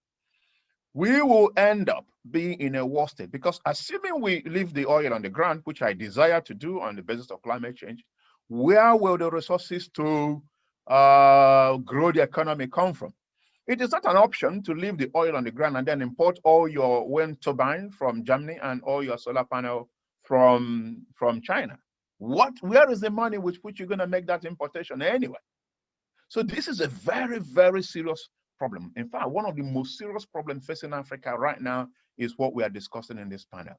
we will end up being in a worse state, because assuming we leave the oil on the ground, which I desire to do on the basis of climate change, where will the resources to grow the economy come from? It is not an option to leave the oil on the ground and then import all your wind turbine from Germany and all your solar panel from China. Where is the money with which you're going to make that importation anyway? So this is a very, very serious problem. In fact, one of the most serious problems facing Africa right now is what we are discussing in this panel.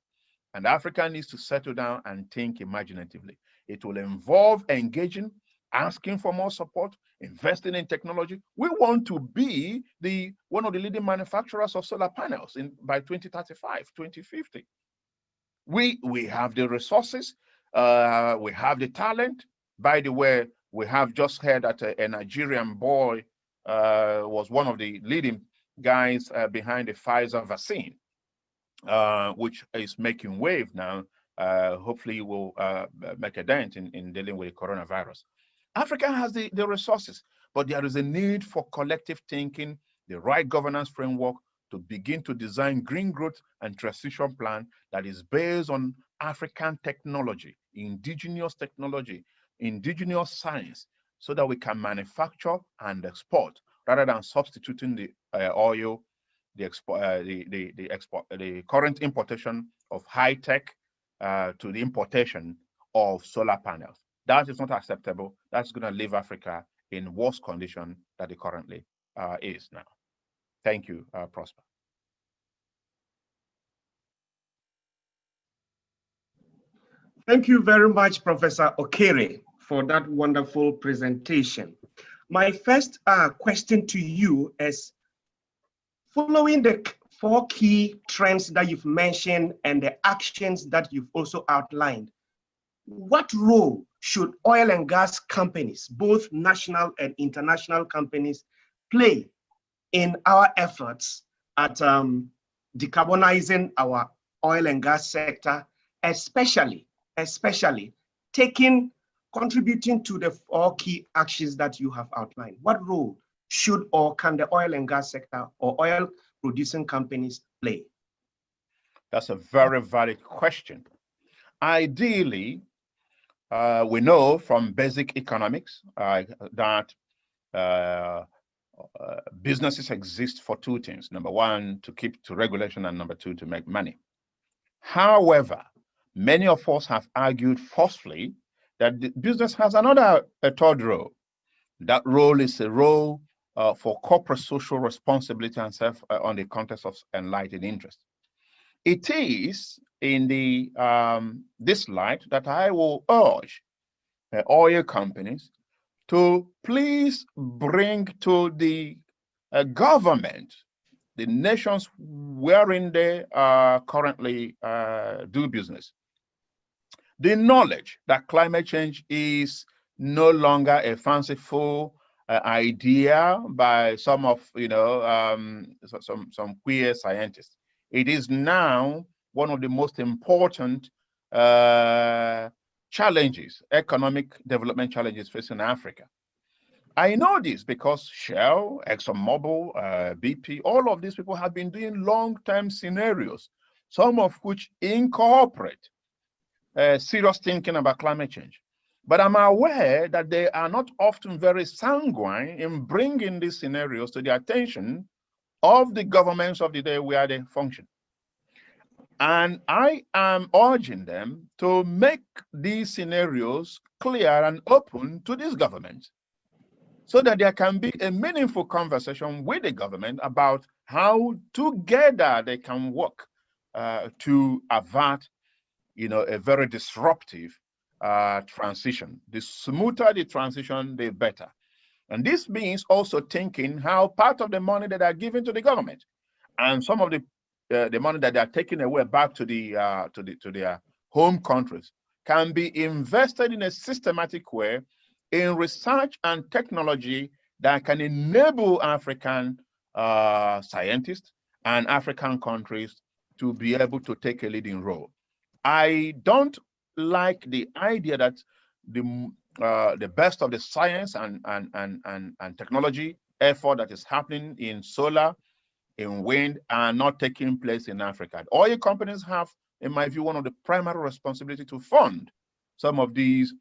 And Africa needs to settle down and think imaginatively. It will involve engaging, asking for more support, investing in technology. We want to be one of the leading manufacturers of solar panels by 2035, 2050. We have the resources, we have the talent. By the way, we have just heard that a Nigerian boy was one of the leading guys behind the Pfizer vaccine, which is making wave now. Hopefully will make a dent in dealing with the coronavirus. Africa has the resources, but there is a need for collective thinking, the right governance framework to begin to design green growth and transition plan that is based on African technology, indigenous science, so that we can manufacture and export rather than substituting the oil, the current importation of high tech to the importation of solar panels. That is not acceptable. That's going to leave Africa in worse condition than it currently is now. Thank you, Prosper. Thank you very much, Professor Okere, for that wonderful presentation. My first question to you is, following the 4 key trends that you've mentioned and the actions that you've also outlined, what role should oil and gas companies, both national and international companies, play in our efforts at decarbonizing our oil and gas sector, especially contributing to the 4 key actions that you have outlined? What role should or can the oil and gas sector or oil producing companies play? That's a very valid question. Ideally, we know from basic economics that businesses exist for 2 things. Number 1, to keep to regulation, and number 2, to make money. However, many of us have argued forcefully that the business has a 3rd role. That role is a role for corporate social responsibility and on the context of enlightened interest. It is in this light that I will urge oil companies to please bring to the government, the nations wherein they currently do business, the knowledge that climate change is no longer a fanciful idea by some of some queer scientists. It is now one of the most important challenges, economic development challenges facing Africa. I know this because Shell, ExxonMobil, BP, all of these people have been doing long-term scenarios, some of which incorporate serious thinking about climate change. But I'm aware that they are not often very sanguine in bringing these scenarios to the attention of the governments of the day where they function. And I am urging them to make these scenarios clear and open to these governments, so that there can be a meaningful conversation with the government about how together they can work to avert, a very disruptive transition. The smoother the transition, the better. And this means also thinking how part of the money that are given to the government and some of the money that they are taking away back to their home countries can be invested in a systematic way in research and technology that can enable African scientists and African countries to be able to take a leading role. I don't like the idea that the best of the science and technology effort that is happening in solar, in wind, are not taking place in Africa. Oil companies have, in my view, one of the primary responsibility to fund some of these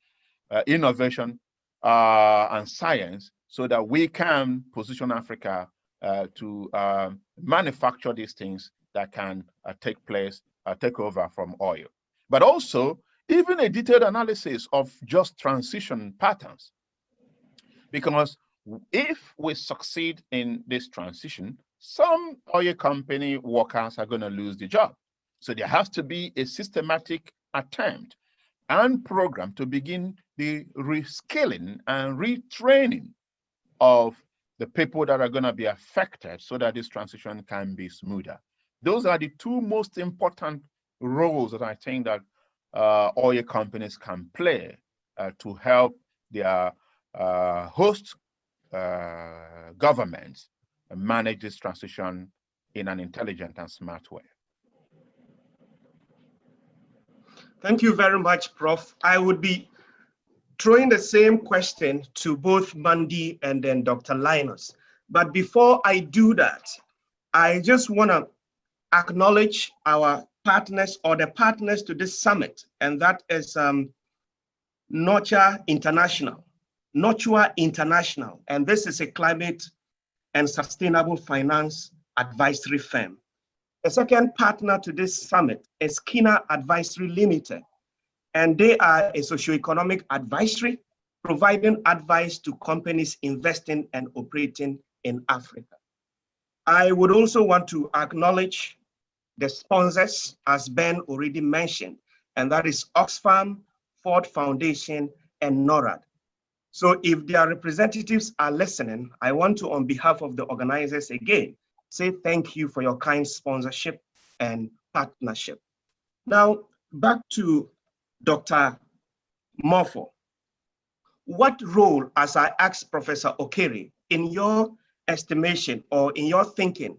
innovation and science so that we can position Africa to manufacture these things that can take over from oil. But also, even a detailed analysis of just transition patterns. Because if we succeed in this transition, some oil company workers are going to lose the job. So there has to be a systematic attempt and program to begin the reskilling and retraining of the people that are going to be affected so that this transition can be smoother. Those are the two most important roles that I think that oil companies can play to help their host governments manage this transition in an intelligent and smart way. Thank you very much, Prof. I would be throwing the same question to both Mandy and then Dr. Linus. But before I do that, I just want to acknowledge our partners or the partners to this summit, and that is Nurture International, and this is a climate and sustainable finance advisory firm. The second partner to this summit is Kina Advisory Limited, and they are a socio-economic advisory providing advice to companies investing and operating in Africa. I would also want to acknowledge the sponsors, as Ben already mentioned, and that is Oxfam, Ford Foundation, and NORAD. So if their representatives are listening, I want to, on behalf of the organizers again, say thank you for your kind sponsorship and partnership. Now, back to Dr. Morpho. What role, as I asked Professor Okere, in your estimation or in your thinking,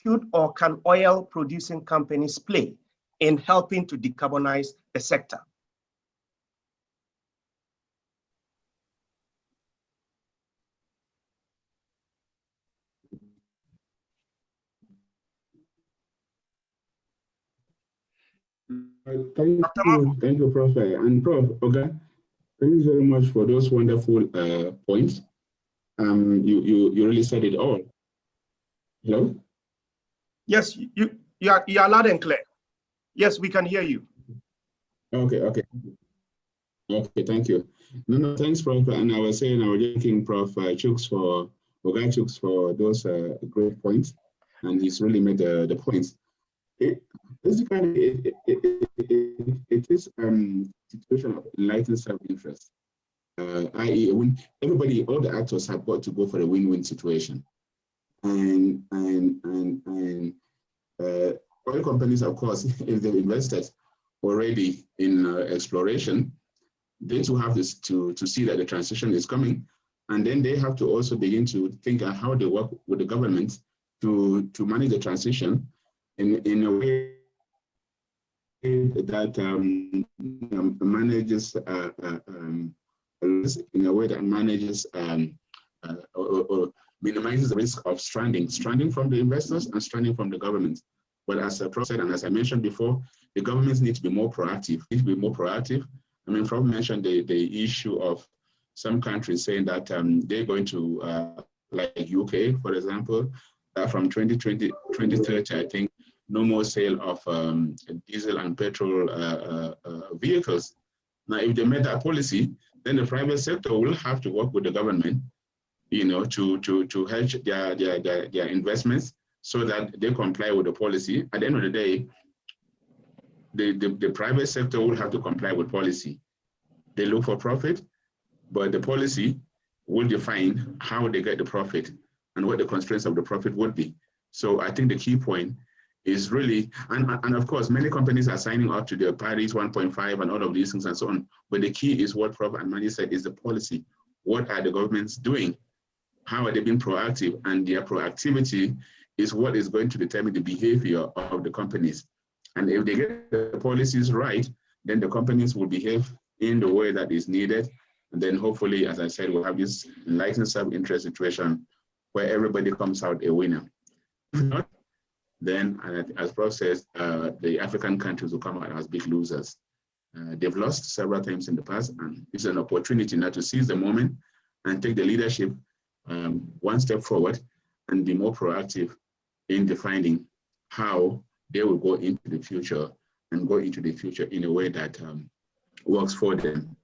should or can oil producing companies play in helping to decarbonize the sector? Thank you, Prof. And Prof, okay, thanks very much for those wonderful points. You really said it all. Hello? Yes, you are loud and clear. Yes, we can hear you. Okay, thank you. No, thanks, Prof. And I was thanking Prof. Chooks for those great points, and he's really made the points. Basically, it is a situation of enlightened self-interest, i.e., when everybody, all the actors have got to go for a win-win situation, and oil companies, of course, if they've invested already in exploration, they too have this to see that the transition is coming, and then they have to also begin to think of how they work with the government to manage the transition in a way that manages or minimizes the risk of stranding from the investors and stranding from the government. But as a Prof said, and as I mentioned before, the governments need to be more proactive. I mean, Prof mentioned the issue of some countries saying that they're going to, like UK, for example, from 2030, I think, no more sale of diesel and petrol vehicles. Now, if they made that policy, then the private sector will have to work with the government, to hedge their investments so that they comply with the policy. At the end of the day, the private sector will have to comply with policy. They look for profit, but the policy will define how they get the profit and what the constraints of the profit would be. So I think the key point is really, and of course, many companies are signing up to the Paris 1.5 and all of these things and so on, but the key is what Prof. Anmani said is the policy. What are the governments doing? How are they being proactive? And their proactivity is what is going to determine the behavior of the companies. And if they get the policies right, then the companies will behave in the way that is needed. And then hopefully, as I said, we'll have this enlightened self-interest situation where everybody comes out a winner. If not, then, as Prof says, the African countries will come out as big losers. They've lost several times in the past, and it's an opportunity now to seize the moment and take the leadership one step forward and be more proactive in defining how they will go into the future and go into the future in a way that works for them.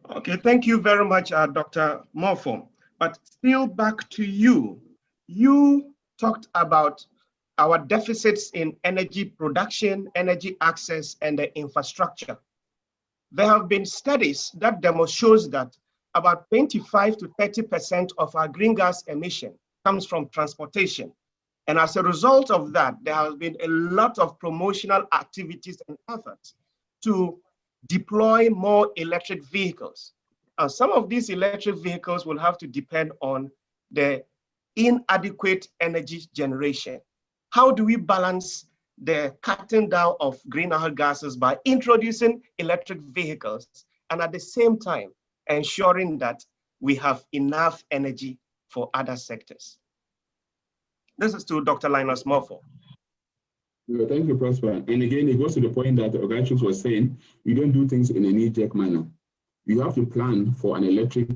Okay, thank you very much, Dr. Morpho. But still back to you. You talked about our deficits in energy production, energy access, and the infrastructure. There have been studies that demonstrate that about 25 to 30% of our green gas emission comes from transportation. And as a result of that, there has been a lot of promotional activities and efforts to deploy more electric vehicles. Some of these electric vehicles will have to depend on the inadequate energy generation. How do we balance the cutting down of greenhouse gases by introducing electric vehicles and at the same time ensuring that we have enough energy for other sectors? This is to Dr. Linus Morpho. Well, thank you, Prosper. And again, it goes to the point that Ogachu was saying, you don't do things in a knee-jerk manner. You have to plan for an electric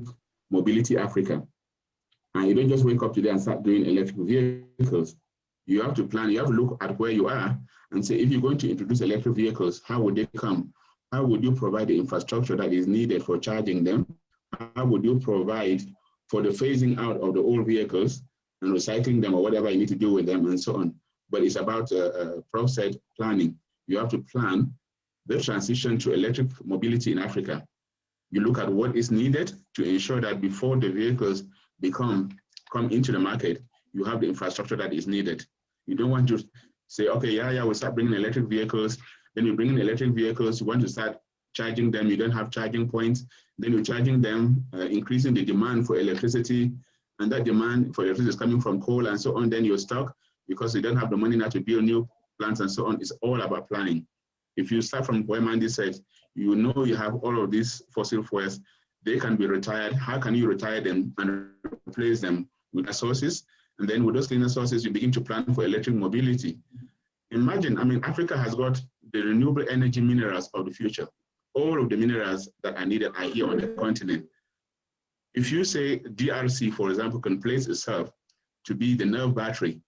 mobility Africa. And you don't just wake up today and start doing electric vehicles. You have to plan, you have to look at where you are and say, if you're going to introduce electric vehicles, how would they come? How would you provide the infrastructure that is needed for charging them? How would you provide for the phasing out of the old vehicles and recycling them or whatever you need to do with them and so on? But it's about process planning. You have to plan the transition to electric mobility in Africa. You look at what is needed to ensure that before the vehicles come into the market, you have the infrastructure that is needed. You don't want to say, okay, we'll start bringing electric vehicles. Then you bring in electric vehicles, you want to start charging them, you don't have charging points. Then you're charging them, increasing the demand for electricity. And that demand for electricity is coming from coal and so on. Then you're stuck because you don't have the money now to build new plants and so on. It's all about planning. If you start from where Mandy said, you know you have all of these fossil fuels, they can be retired. How can you retire them and replace them with resources? And then with those cleaner sources, you begin to plan for electric mobility. Imagine, Africa has got the renewable energy minerals of the future. All of the minerals that are needed are here on the continent. If you say DRC, for example, can place itself to be the nerve battery,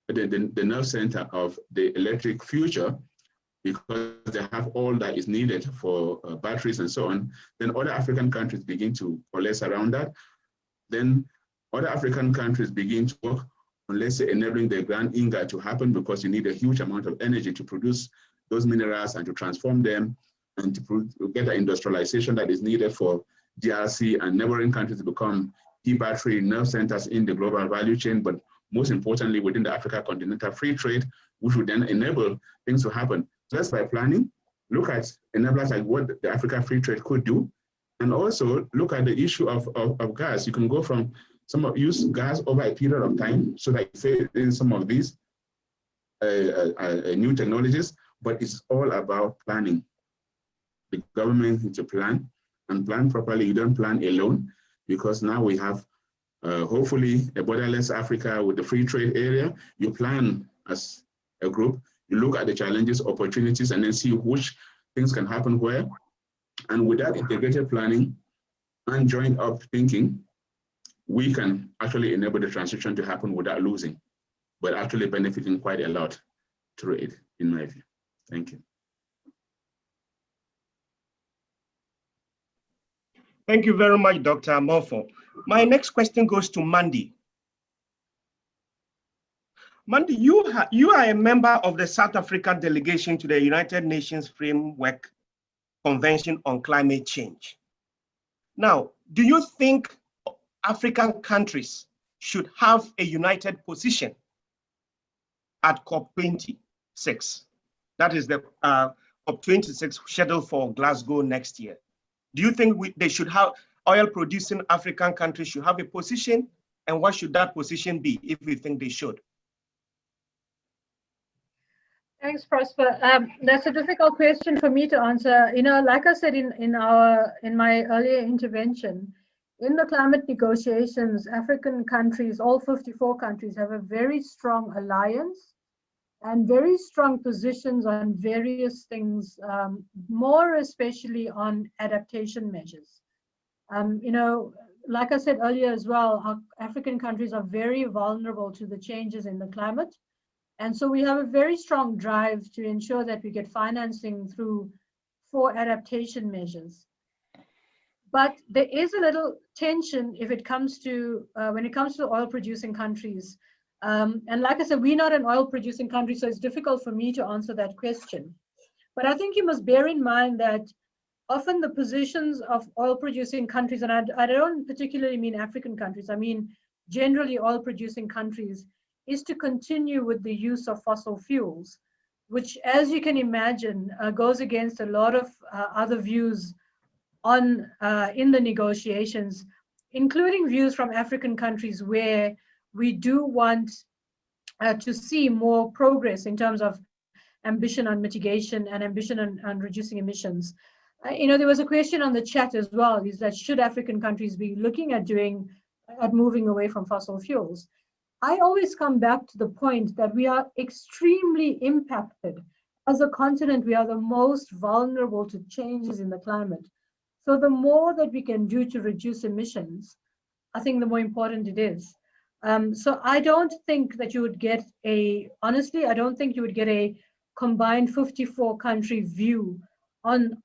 the nerve center of the electric future, because they have all that is needed for batteries and so on, then other African countries begin to coalesce around that. Then other African countries begin to work on, let's say, enabling the Grand Inga to happen, because you need a huge amount of energy to produce those minerals and to transform them and to get the industrialization that is needed for DRC and neighboring countries to become key battery nerve centers in the global value chain, but most importantly, within the Africa continental free trade, which would then enable things to happen. Just by planning, look at enablers like what the Africa free trade could do, and also look at the issue of gas. You can go from use gas over a period of time so that you phase in some of these new technologies, but it's all about planning. The government needs to plan and plan properly. You don't plan alone, because now we have hopefully a borderless Africa with the free trade area. You plan as a group, you look at the challenges, opportunities, and then see which things can happen where. And with that integrated planning and joined up thinking, we can actually enable the transition to happen without losing, but actually benefiting quite a lot through it, in my view. Thank you. Thank you very much, Dr. Morpho. My next question goes to Mandy. Mandy, you are a member of the South African delegation to the United Nations Framework Convention on Climate Change. Now, do you think African countries should have a united position at COP26? That is the COP26 scheduled for Glasgow next year. Do you think they should have, oil-producing African countries should have a position? And what should that position be if we think they should? Thanks, Prosper. That's a difficult question for me to answer. You know, like I said in my earlier intervention, in the climate negotiations, African countries, all 54 countries, have a very strong alliance and very strong positions on various things, more especially on adaptation measures. You know, like I said earlier as well, our African countries are very vulnerable to the changes in the climate. And so we have a very strong drive to ensure that we get financing for adaptation measures. But there is a little tension if it comes to, when it comes to oil producing countries. And like I said, we're not an oil producing country, so it's difficult for me to answer that question. But I think you must bear in mind that often the positions of oil producing countries, and I don't particularly mean African countries, I mean generally oil producing countries, is to continue with the use of fossil fuels, which, as you can imagine, goes against a lot of other views on in the negotiations, including views from African countries where we do want to see more progress in terms of ambition on mitigation and ambition on reducing emissions. You know, there was a question on the chat as well, is that should African countries be looking at moving away from fossil fuels? I always come back to the point that we are extremely impacted. As a continent, we are the most vulnerable to changes in the climate. So the more that we can do to reduce emissions, I think the more important it is. So I don't think that you would get honestly, I don't think you would get a combined 54 country view on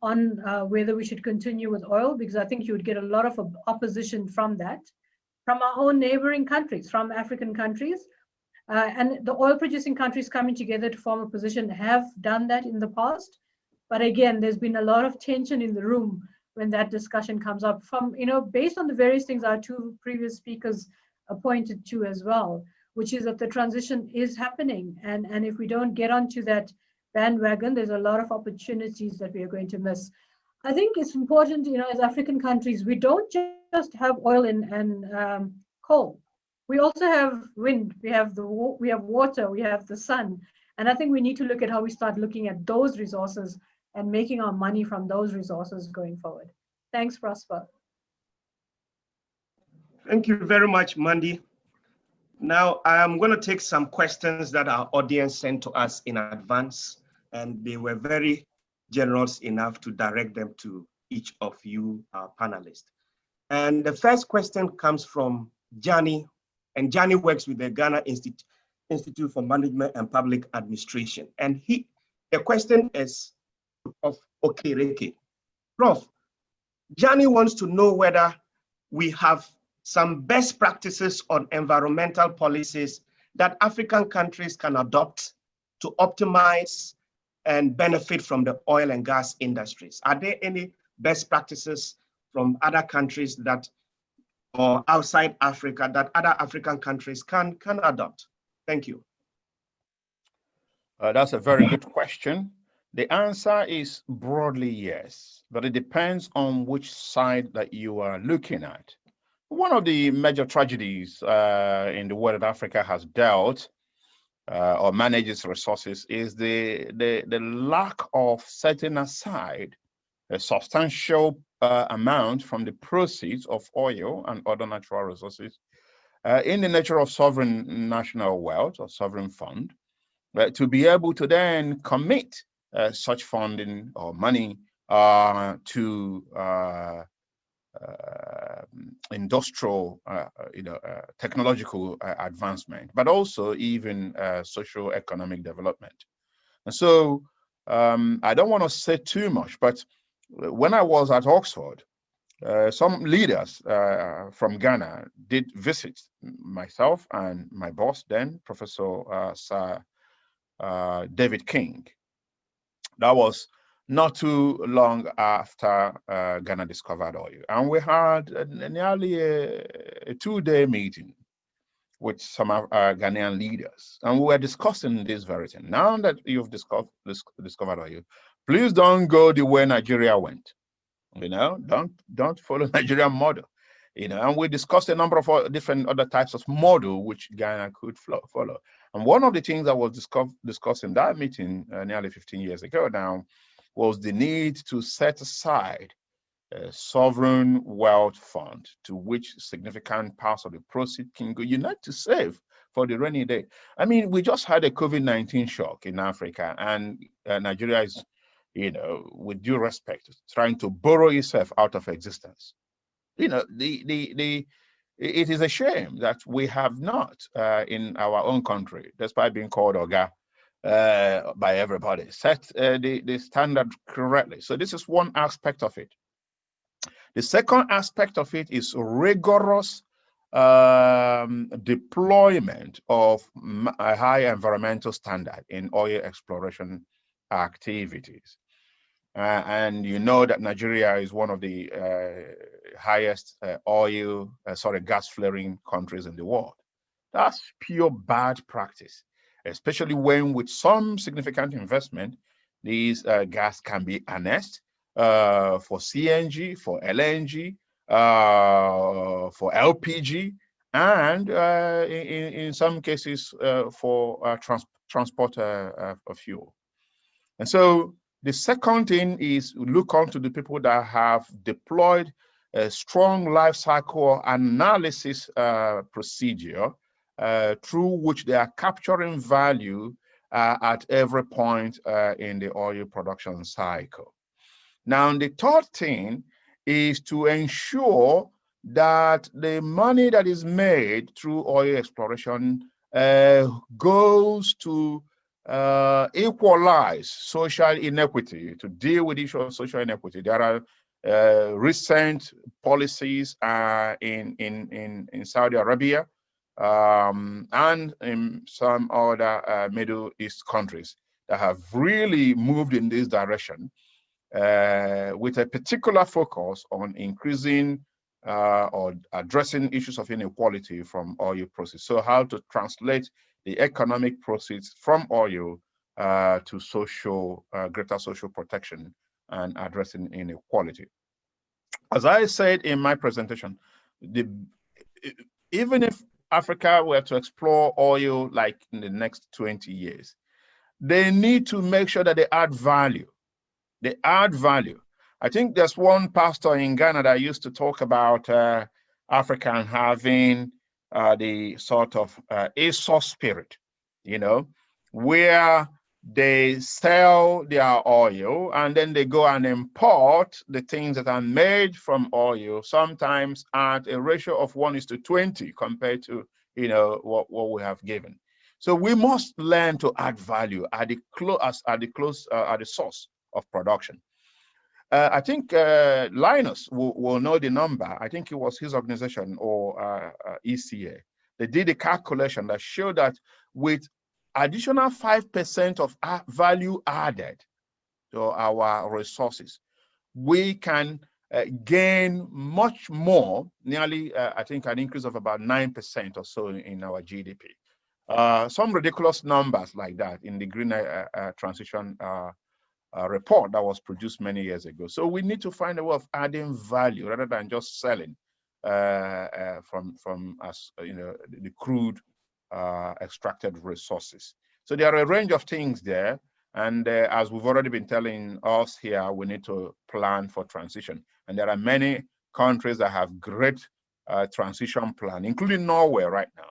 whether we should continue with oil, because I think you would get a lot of opposition from that, from our own neighboring countries, from African countries. And the oil producing countries coming together to form a position have done that in the past. But again, there's been a lot of tension in the room when that discussion comes up, from, you know, based on the various things our two previous speakers pointed to as well, which is that the transition is happening. And if we don't get onto that bandwagon, there's a lot of opportunities that we are going to miss. I think it's important, you know, as African countries, we don't just have oil and coal. We also have wind, we have water, we have the sun. And I think we need to look at how we start looking at those resources and making our money from those resources going forward. Thanks, Prosper. Thank you very much, Mandy. Now, I'm going to take some questions that our audience sent to us in advance, and they were very generous enough to direct them to each of you, our panelists. And the first question comes from Johnny, and Johnny works with the Ghana Institute for Management and Public Administration. And the question is of Okereke. Prof, Johnny wants to know whether we have some best practices on environmental policies that African countries can adopt to optimize and benefit from the oil and gas industries. Are there any best practices from other countries that, or outside Africa, that other African countries can adopt? Thank you. That's a very good question. The answer is broadly yes, but it depends on which side that you are looking at. One of the major tragedies in the world that Africa has dealt or manages resources is the lack of setting aside a substantial amount from the proceeds of oil and other natural resources in the nature of sovereign national wealth or sovereign fund, to be able to then commit such funding or money to industrial, technological advancement, but also even socio-economic development. And so I don't want to say too much, but when I was at Oxford, some leaders from Ghana did visit myself and my boss then, Professor Sir David King. That was not too long after Ghana discovered oil. And we had nearly a 2-day meeting with some Ghanaian leaders. And we were discussing this very thing. Now that you've discovered oil, please don't go the way Nigeria went. You know, don't follow Nigerian model. You know, and we discussed a number of different other types of model which Ghana could follow. And one of the things that was discussed in that meeting nearly 15 years ago now was the need to set aside a sovereign wealth fund to which significant parts of the proceeds can go. You need to save for the rainy day. I mean, we just had a COVID-19 shock in Africa, and Nigeria is, you know, with due respect, trying to borrow itself out of existence. You know, it is a shame that we have not in our own country, despite being called Oga by everybody, set the standard correctly. So this is one aspect of it. The second aspect of it is rigorous deployment of a high environmental standard in oil exploration activities. And you know that Nigeria is one of the highest gas flaring countries in the world. That's pure bad practice, especially when with some significant investment, these gas can be harnessed for CNG, for LNG, for LPG, and in some cases for transport of fuel. And so the second thing is look onto the people that have deployed a strong life cycle analysis procedure through which they are capturing value at every point in the oil production cycle. Now, the third thing is to ensure that the money that is made through oil exploration goes to equalize social inequity, to deal with the issue of social inequity. There are recent policies in Saudi Arabia and in some other Middle East countries that have really moved in this direction with a particular focus on increasing or addressing issues of inequality from oil proceeds. So how to translate the economic proceeds from oil to greater social protection and addressing inequality. As I said in my presentation, even if Africa were to explore oil like in the next 20 years, they need to make sure that they add value. They add value. I think there's one pastor in Ghana that used to talk about Africa having the sort of ACEP spirit, you know, where they sell their oil and then they go and import the things that are made from oil, sometimes at a ratio of 1:20 compared to, you know, what we have given. So we must learn to add value at the source of production. I think Linus will know the number. I think it was his organization or ECA. They did a calculation that showed that with additional 5% of value added to our resources, we can gain much more, nearly, I think, an increase of about 9% or so in our GDP. Some ridiculous numbers like that in the Green Transition report that was produced many years ago. So we need to find a way of adding value rather than just selling from us, you know, the crude extracted resources. So there are a range of things there. And as we've already been telling us here, we need to plan for transition. And there are many countries that have great transition plan, including Norway right now,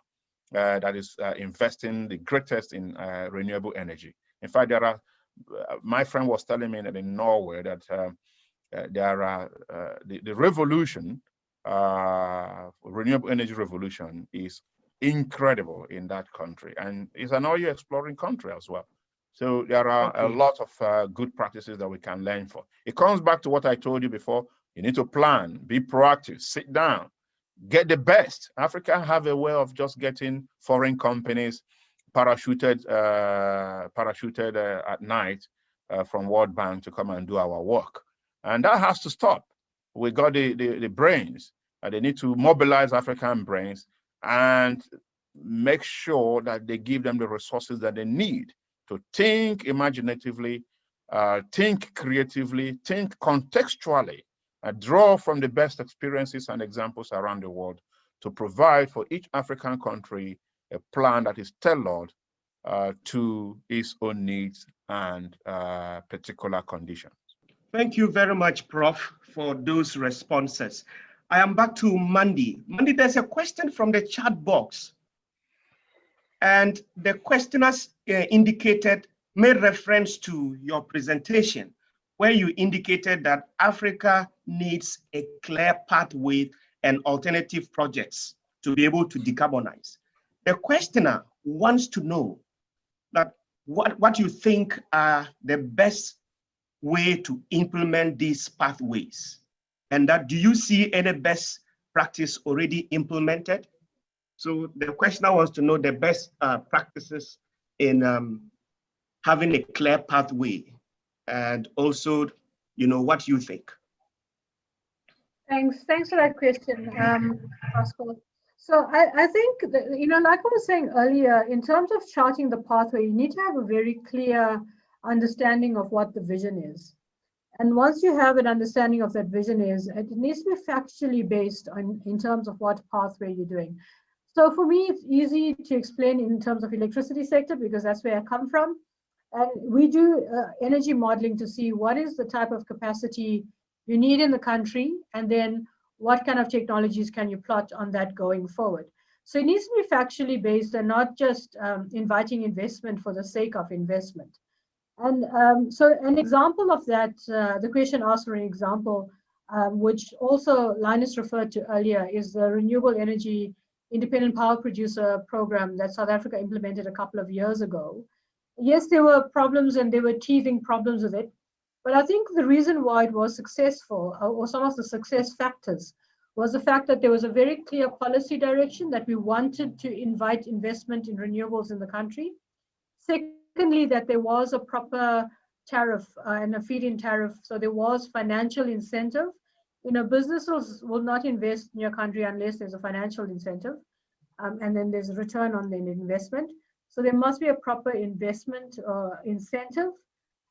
that is investing the greatest in renewable energy. In fact, there are, my friend was telling me that in Norway that there are the revolution, renewable energy revolution is incredible in that country, and it's an oil exploring country as well. So there are a lot of good practices that we can learn from. It comes back to what I told you before. You need to plan, be proactive, sit down, get the best. Africa have a way of just getting foreign companies parachuted at night from World Bank to come and do our work. And that has to stop. We got the brains. They need to mobilize African brains and make sure that they give them the resources that they need to think imaginatively, think creatively, think contextually, draw from the best experiences and examples around the world to provide for each African country a plan that is tailored to its own needs and particular conditions. Thank you very much, Prof, for those responses. I am back to Mandy. Mandy, there's a question from the chat box. And the questioners made reference to your presentation, where you indicated that Africa needs a clear pathway and alternative projects to be able to decarbonize. The questioner wants to know that what you think are the best way to implement these pathways, and that do you see any best practice already implemented? So the questioner wants to know the best practices in having a clear pathway, and also, what you think. Thanks for that question, Pascal. So I think that, like I was saying earlier, in terms of charting the pathway, you need to have a very clear understanding of what the vision is. And once you have an understanding of that vision is, it needs to be factually based in terms of what pathway you're doing. So for me, it's easy to explain in terms of electricity sector, because that's where I come from. And we do energy modeling to see what is the type of capacity you need in the country, and then what kind of technologies can you plot on that going forward. So it needs to be factually based and not just inviting investment for the sake of investment. And so an example of that, the question asked for an example, which also Linus referred to earlier, is the Renewable Energy Independent Power Producer program that South Africa implemented a couple of years ago. Yes, there were problems and there were teething problems with it, but I think the reason why it was successful, or some of the success factors, was the fact that there was a very clear policy direction that we wanted to invite investment in renewables in the country. Secondly, that there was a proper tariff and a feed-in tariff, so there was financial incentive. Businesses will not invest in your country unless there's a financial incentive, and then there's a return on the investment. So there must be a proper investment incentive,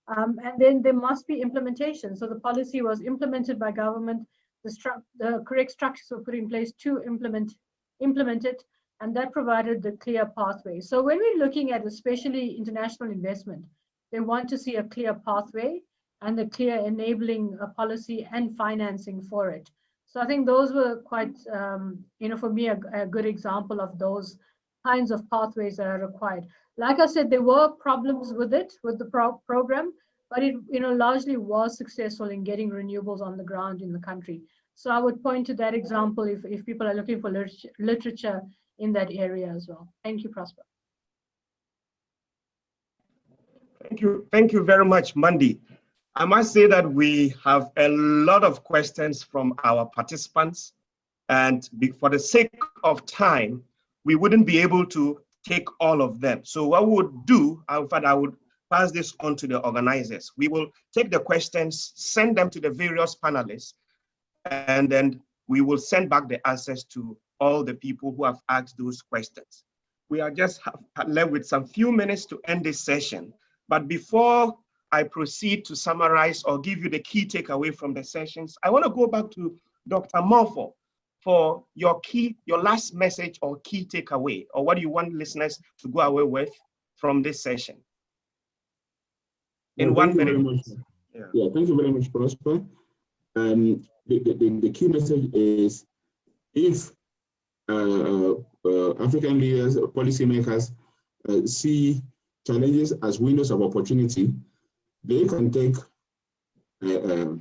and then there must be implementation. So the policy was implemented by government, the correct structures were put in place to implement it, and that provided the clear pathway. So when we're looking at especially international investment, they want to see a clear pathway and a clear enabling policy and financing for it. So I think those were quite, for me, a good example of those kinds of pathways that are required. Like I said, there were problems with it, with the program, but it largely was successful in getting renewables on the ground in the country. So I would point to that example if people are looking for literature in that area as well. Thank you, Prosper. Thank you very much, Mandy. I must say that we have a lot of questions from our participants, and for the sake of time, we wouldn't be able to take all of them. So what we would do, in fact, I would pass this on to the organizers. We will take the questions, send them to the various panelists, and then we will send back the answers to all the people who have asked those questions. We are just left with some few minutes to end this session. But before I proceed to summarize or give you the key takeaway from the sessions, I want to go back to Dr. Morpho for your last message or key takeaway, or what you want listeners to go away with from this session. In 1 minute. Yeah, thank you very much, Prosper. The key message is, if African leaders or policymakers see challenges as windows of opportunity, they can take the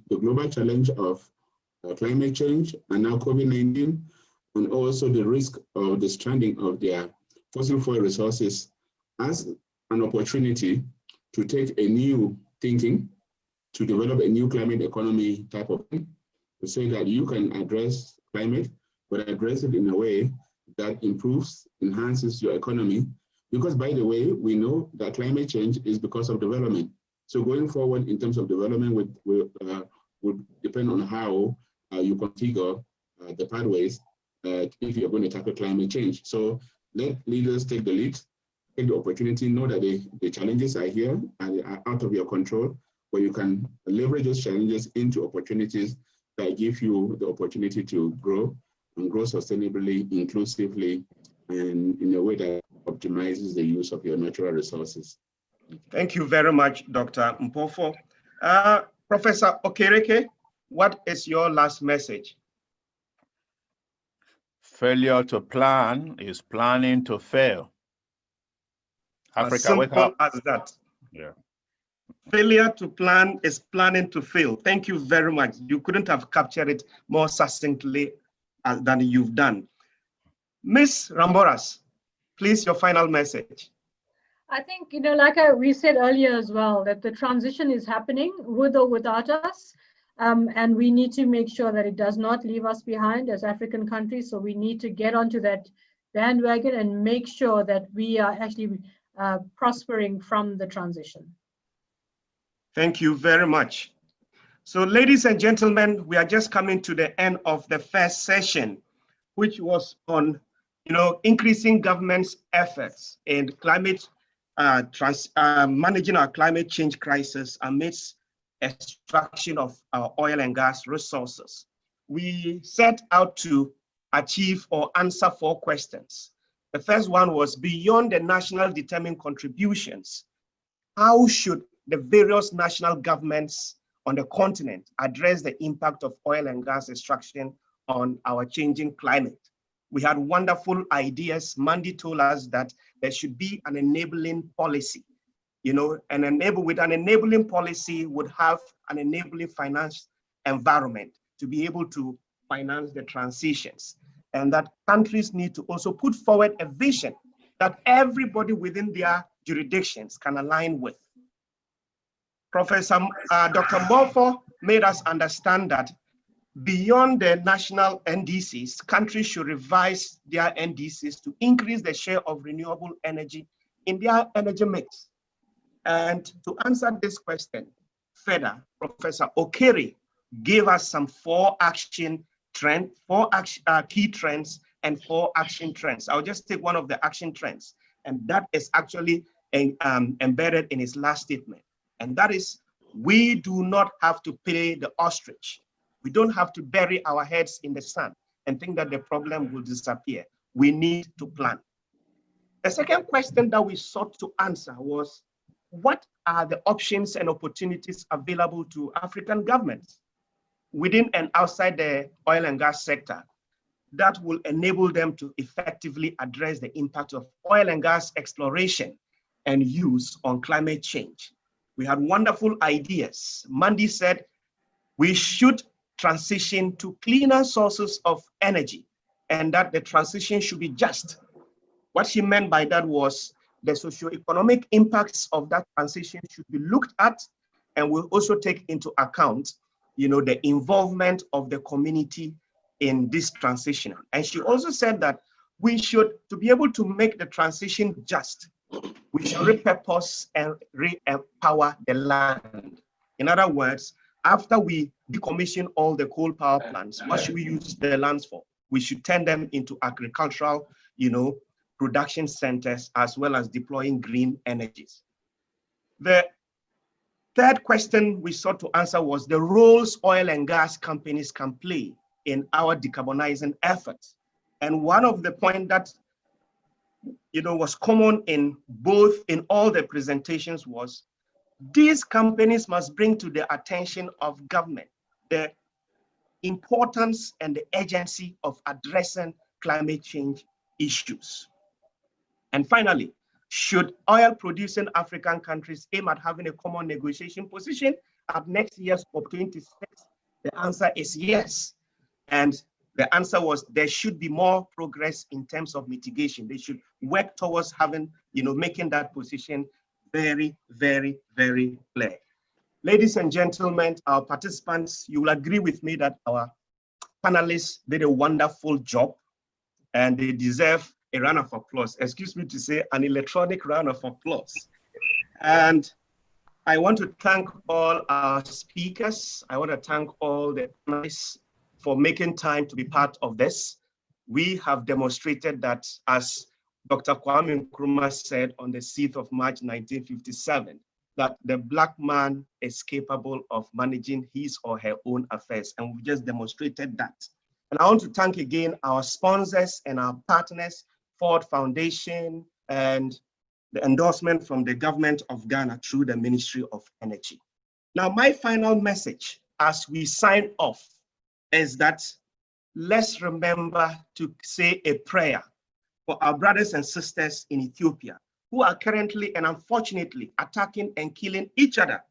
global challenge of climate change and now COVID-19, and also the risk of the stranding of their fossil fuel resources as an opportunity to take a new thinking to develop a new climate economy type of thing, to say that you can address climate, but address it in a way that improves, enhances your economy. Because by the way, we know that climate change is because of development. So going forward in terms of development would depend on how you configure the pathways if you're going to tackle climate change. So let leaders take the lead, take the opportunity, know that the challenges are here and are out of your control, but you can leverage those challenges into opportunities that give you the opportunity to grow and grow sustainably, inclusively, and in a way that optimizes the use of your natural resources. Thank you very much, Dr. Mpofo. Professor Okereke, what is your last message? Failure to plan is planning to fail. Africa, wake up. As that. Yeah. Failure to plan is planning to fail. Thank you very much. You couldn't have captured it more succinctly than you've done. Ms. Ramboras, please, your final message. I think, like we said earlier as well, that the transition is happening with or without us. And we need to make sure that it does not leave us behind as African countries. So we need to get onto that bandwagon and make sure that we are actually prospering from the transition. Thank you very much. So ladies and gentlemen, we are just coming to the end of the first session, which was on increasing government's efforts in climate managing our climate change crisis amidst extraction of our oil and gas resources. We set out to achieve or answer 4 questions. The first one was, beyond the national determined contributions, how should the various national governments on the continent address the impact of oil and gas extraction on our changing climate? We had wonderful ideas. Mandy told us that there should be an enabling policy. With an enabling policy would have an enabling finance environment to be able to finance the transitions. And that countries need to also put forward a vision that everybody within their jurisdictions can align with. Professor Dr. Mpofo made us understand that beyond the national NDCs, countries should revise their NDCs to increase the share of renewable energy in their energy mix. And to answer this question further, Professor Okere gave us some 4 key trends and 4 action trends. I'll just take one of the action trends, and that is actually embedded in his last statement. And that is, we do not have to pay the ostrich. We don't have to bury our heads in the sand and think that the problem will disappear. We need to plan. The second question that we sought to answer was, what are the options and opportunities available to African governments within and outside the oil and gas sector that will enable them to effectively address the impact of oil and gas exploration and use on climate change? We had wonderful ideas. Mandy said we should transition to cleaner sources of energy and that the transition should be just. What she meant by that was the socio-economic impacts of that transition should be looked at, and will also take into account, the involvement of the community in this transition. And she also said that we should, to be able to make the transition just, we should repurpose and re-empower the land. In other words, after we decommission all the coal power plants, what should we use the lands for? We should turn them into agricultural, production centers, as well as deploying green energies. The third question we sought to answer was the roles oil and gas companies can play in our decarbonizing efforts. And one of the points that was common in all the presentations was, these companies must bring to the attention of government the importance and the urgency of addressing climate change issues. And finally, should oil-producing African countries aim at having a common negotiation position at next year's COP26? The answer is yes. And the answer was, there should be more progress in terms of mitigation. They should work towards having, making that position very, very, very clear. Ladies and gentlemen, our participants, you will agree with me that our panelists did a wonderful job and they deserve a round of applause. Excuse me to say, an electronic round of applause. And I want to thank all our speakers. I want to thank all the panelists for making time to be part of this. We have demonstrated that, as Dr. Kwame Nkrumah said on the 6th of March, 1957, that the Black man is capable of managing his or her own affairs. And we've just demonstrated that. And I want to thank again our sponsors and our partners, Ford Foundation, and the endorsement from the government of Ghana through the Ministry of Energy. Now, my final message as we sign off is that let's remember to say a prayer for our brothers and sisters in Ethiopia who are currently and unfortunately attacking and killing each other,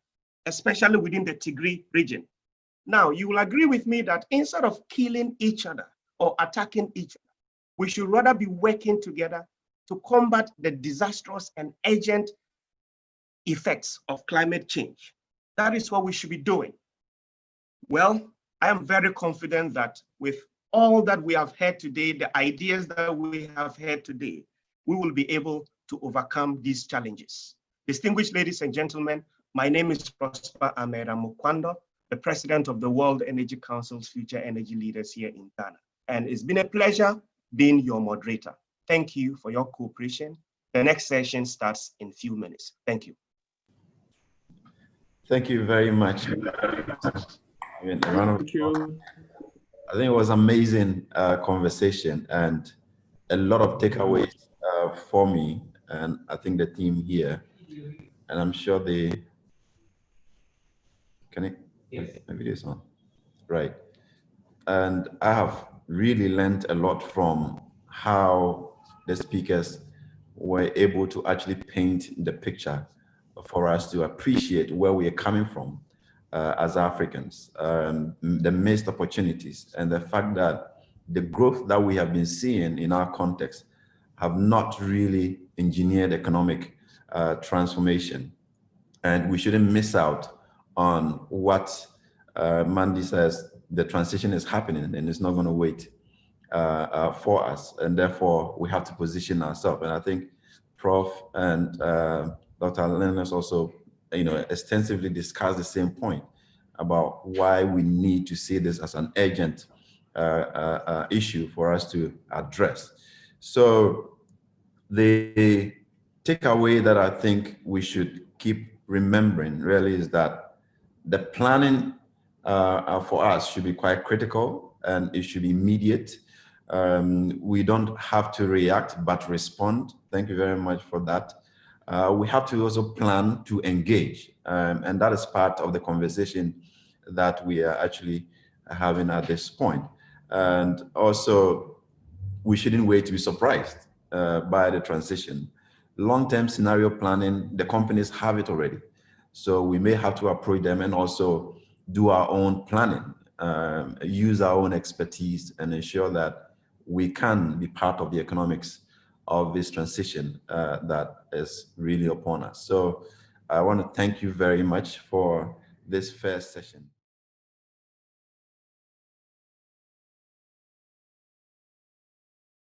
especially within the Tigray region. Now, you will agree with me that instead of killing each other or attacking each other, we should rather be working together to combat the disastrous and urgent effects of climate change. That is what we should be doing. Well, I am very confident that with all that we have heard today, the ideas that we have heard today, we will be able to overcome these challenges. Distinguished ladies and gentlemen, my name is Prosper Amera Mukwando, the president of the World Energy Council's Future Energy Leaders here in Ghana. And it's been a pleasure being your moderator. Thank you for your cooperation. The next session starts in a few minutes. Thank you. Thank you very much. Thank you. I think it was amazing conversation and a lot of takeaways for me, and I think the team here, and I'm sure they my video is on, right? And I have really learned a lot from how the speakers were able to actually paint the picture for us to appreciate where we are coming from as Africans, the missed opportunities, and the fact that the growth that we have been seeing in our context have not really engineered economic transformation. And we shouldn't miss out on what Mandy says, the transition is happening and it's not going to wait for us. And therefore, we have to position ourselves. And I think Prof. and Dr. Lennox also extensively discussed the same point about why we need to see this as an urgent issue for us to address. So the takeaway that I think we should keep remembering really is that the planning for us should be quite critical and it should be immediate. We don't have to react, but respond. Thank you very much for that. We have to also plan to engage. And that is part of the conversation that we are actually having at this point. And also, we shouldn't wait to be surprised by the transition. Long-term scenario planning, the companies have it already. So we may have to approach them and also do our own planning, use our own expertise and ensure that we can be part of the economics of this transition that is really upon us. So I want to thank you very much for this first session.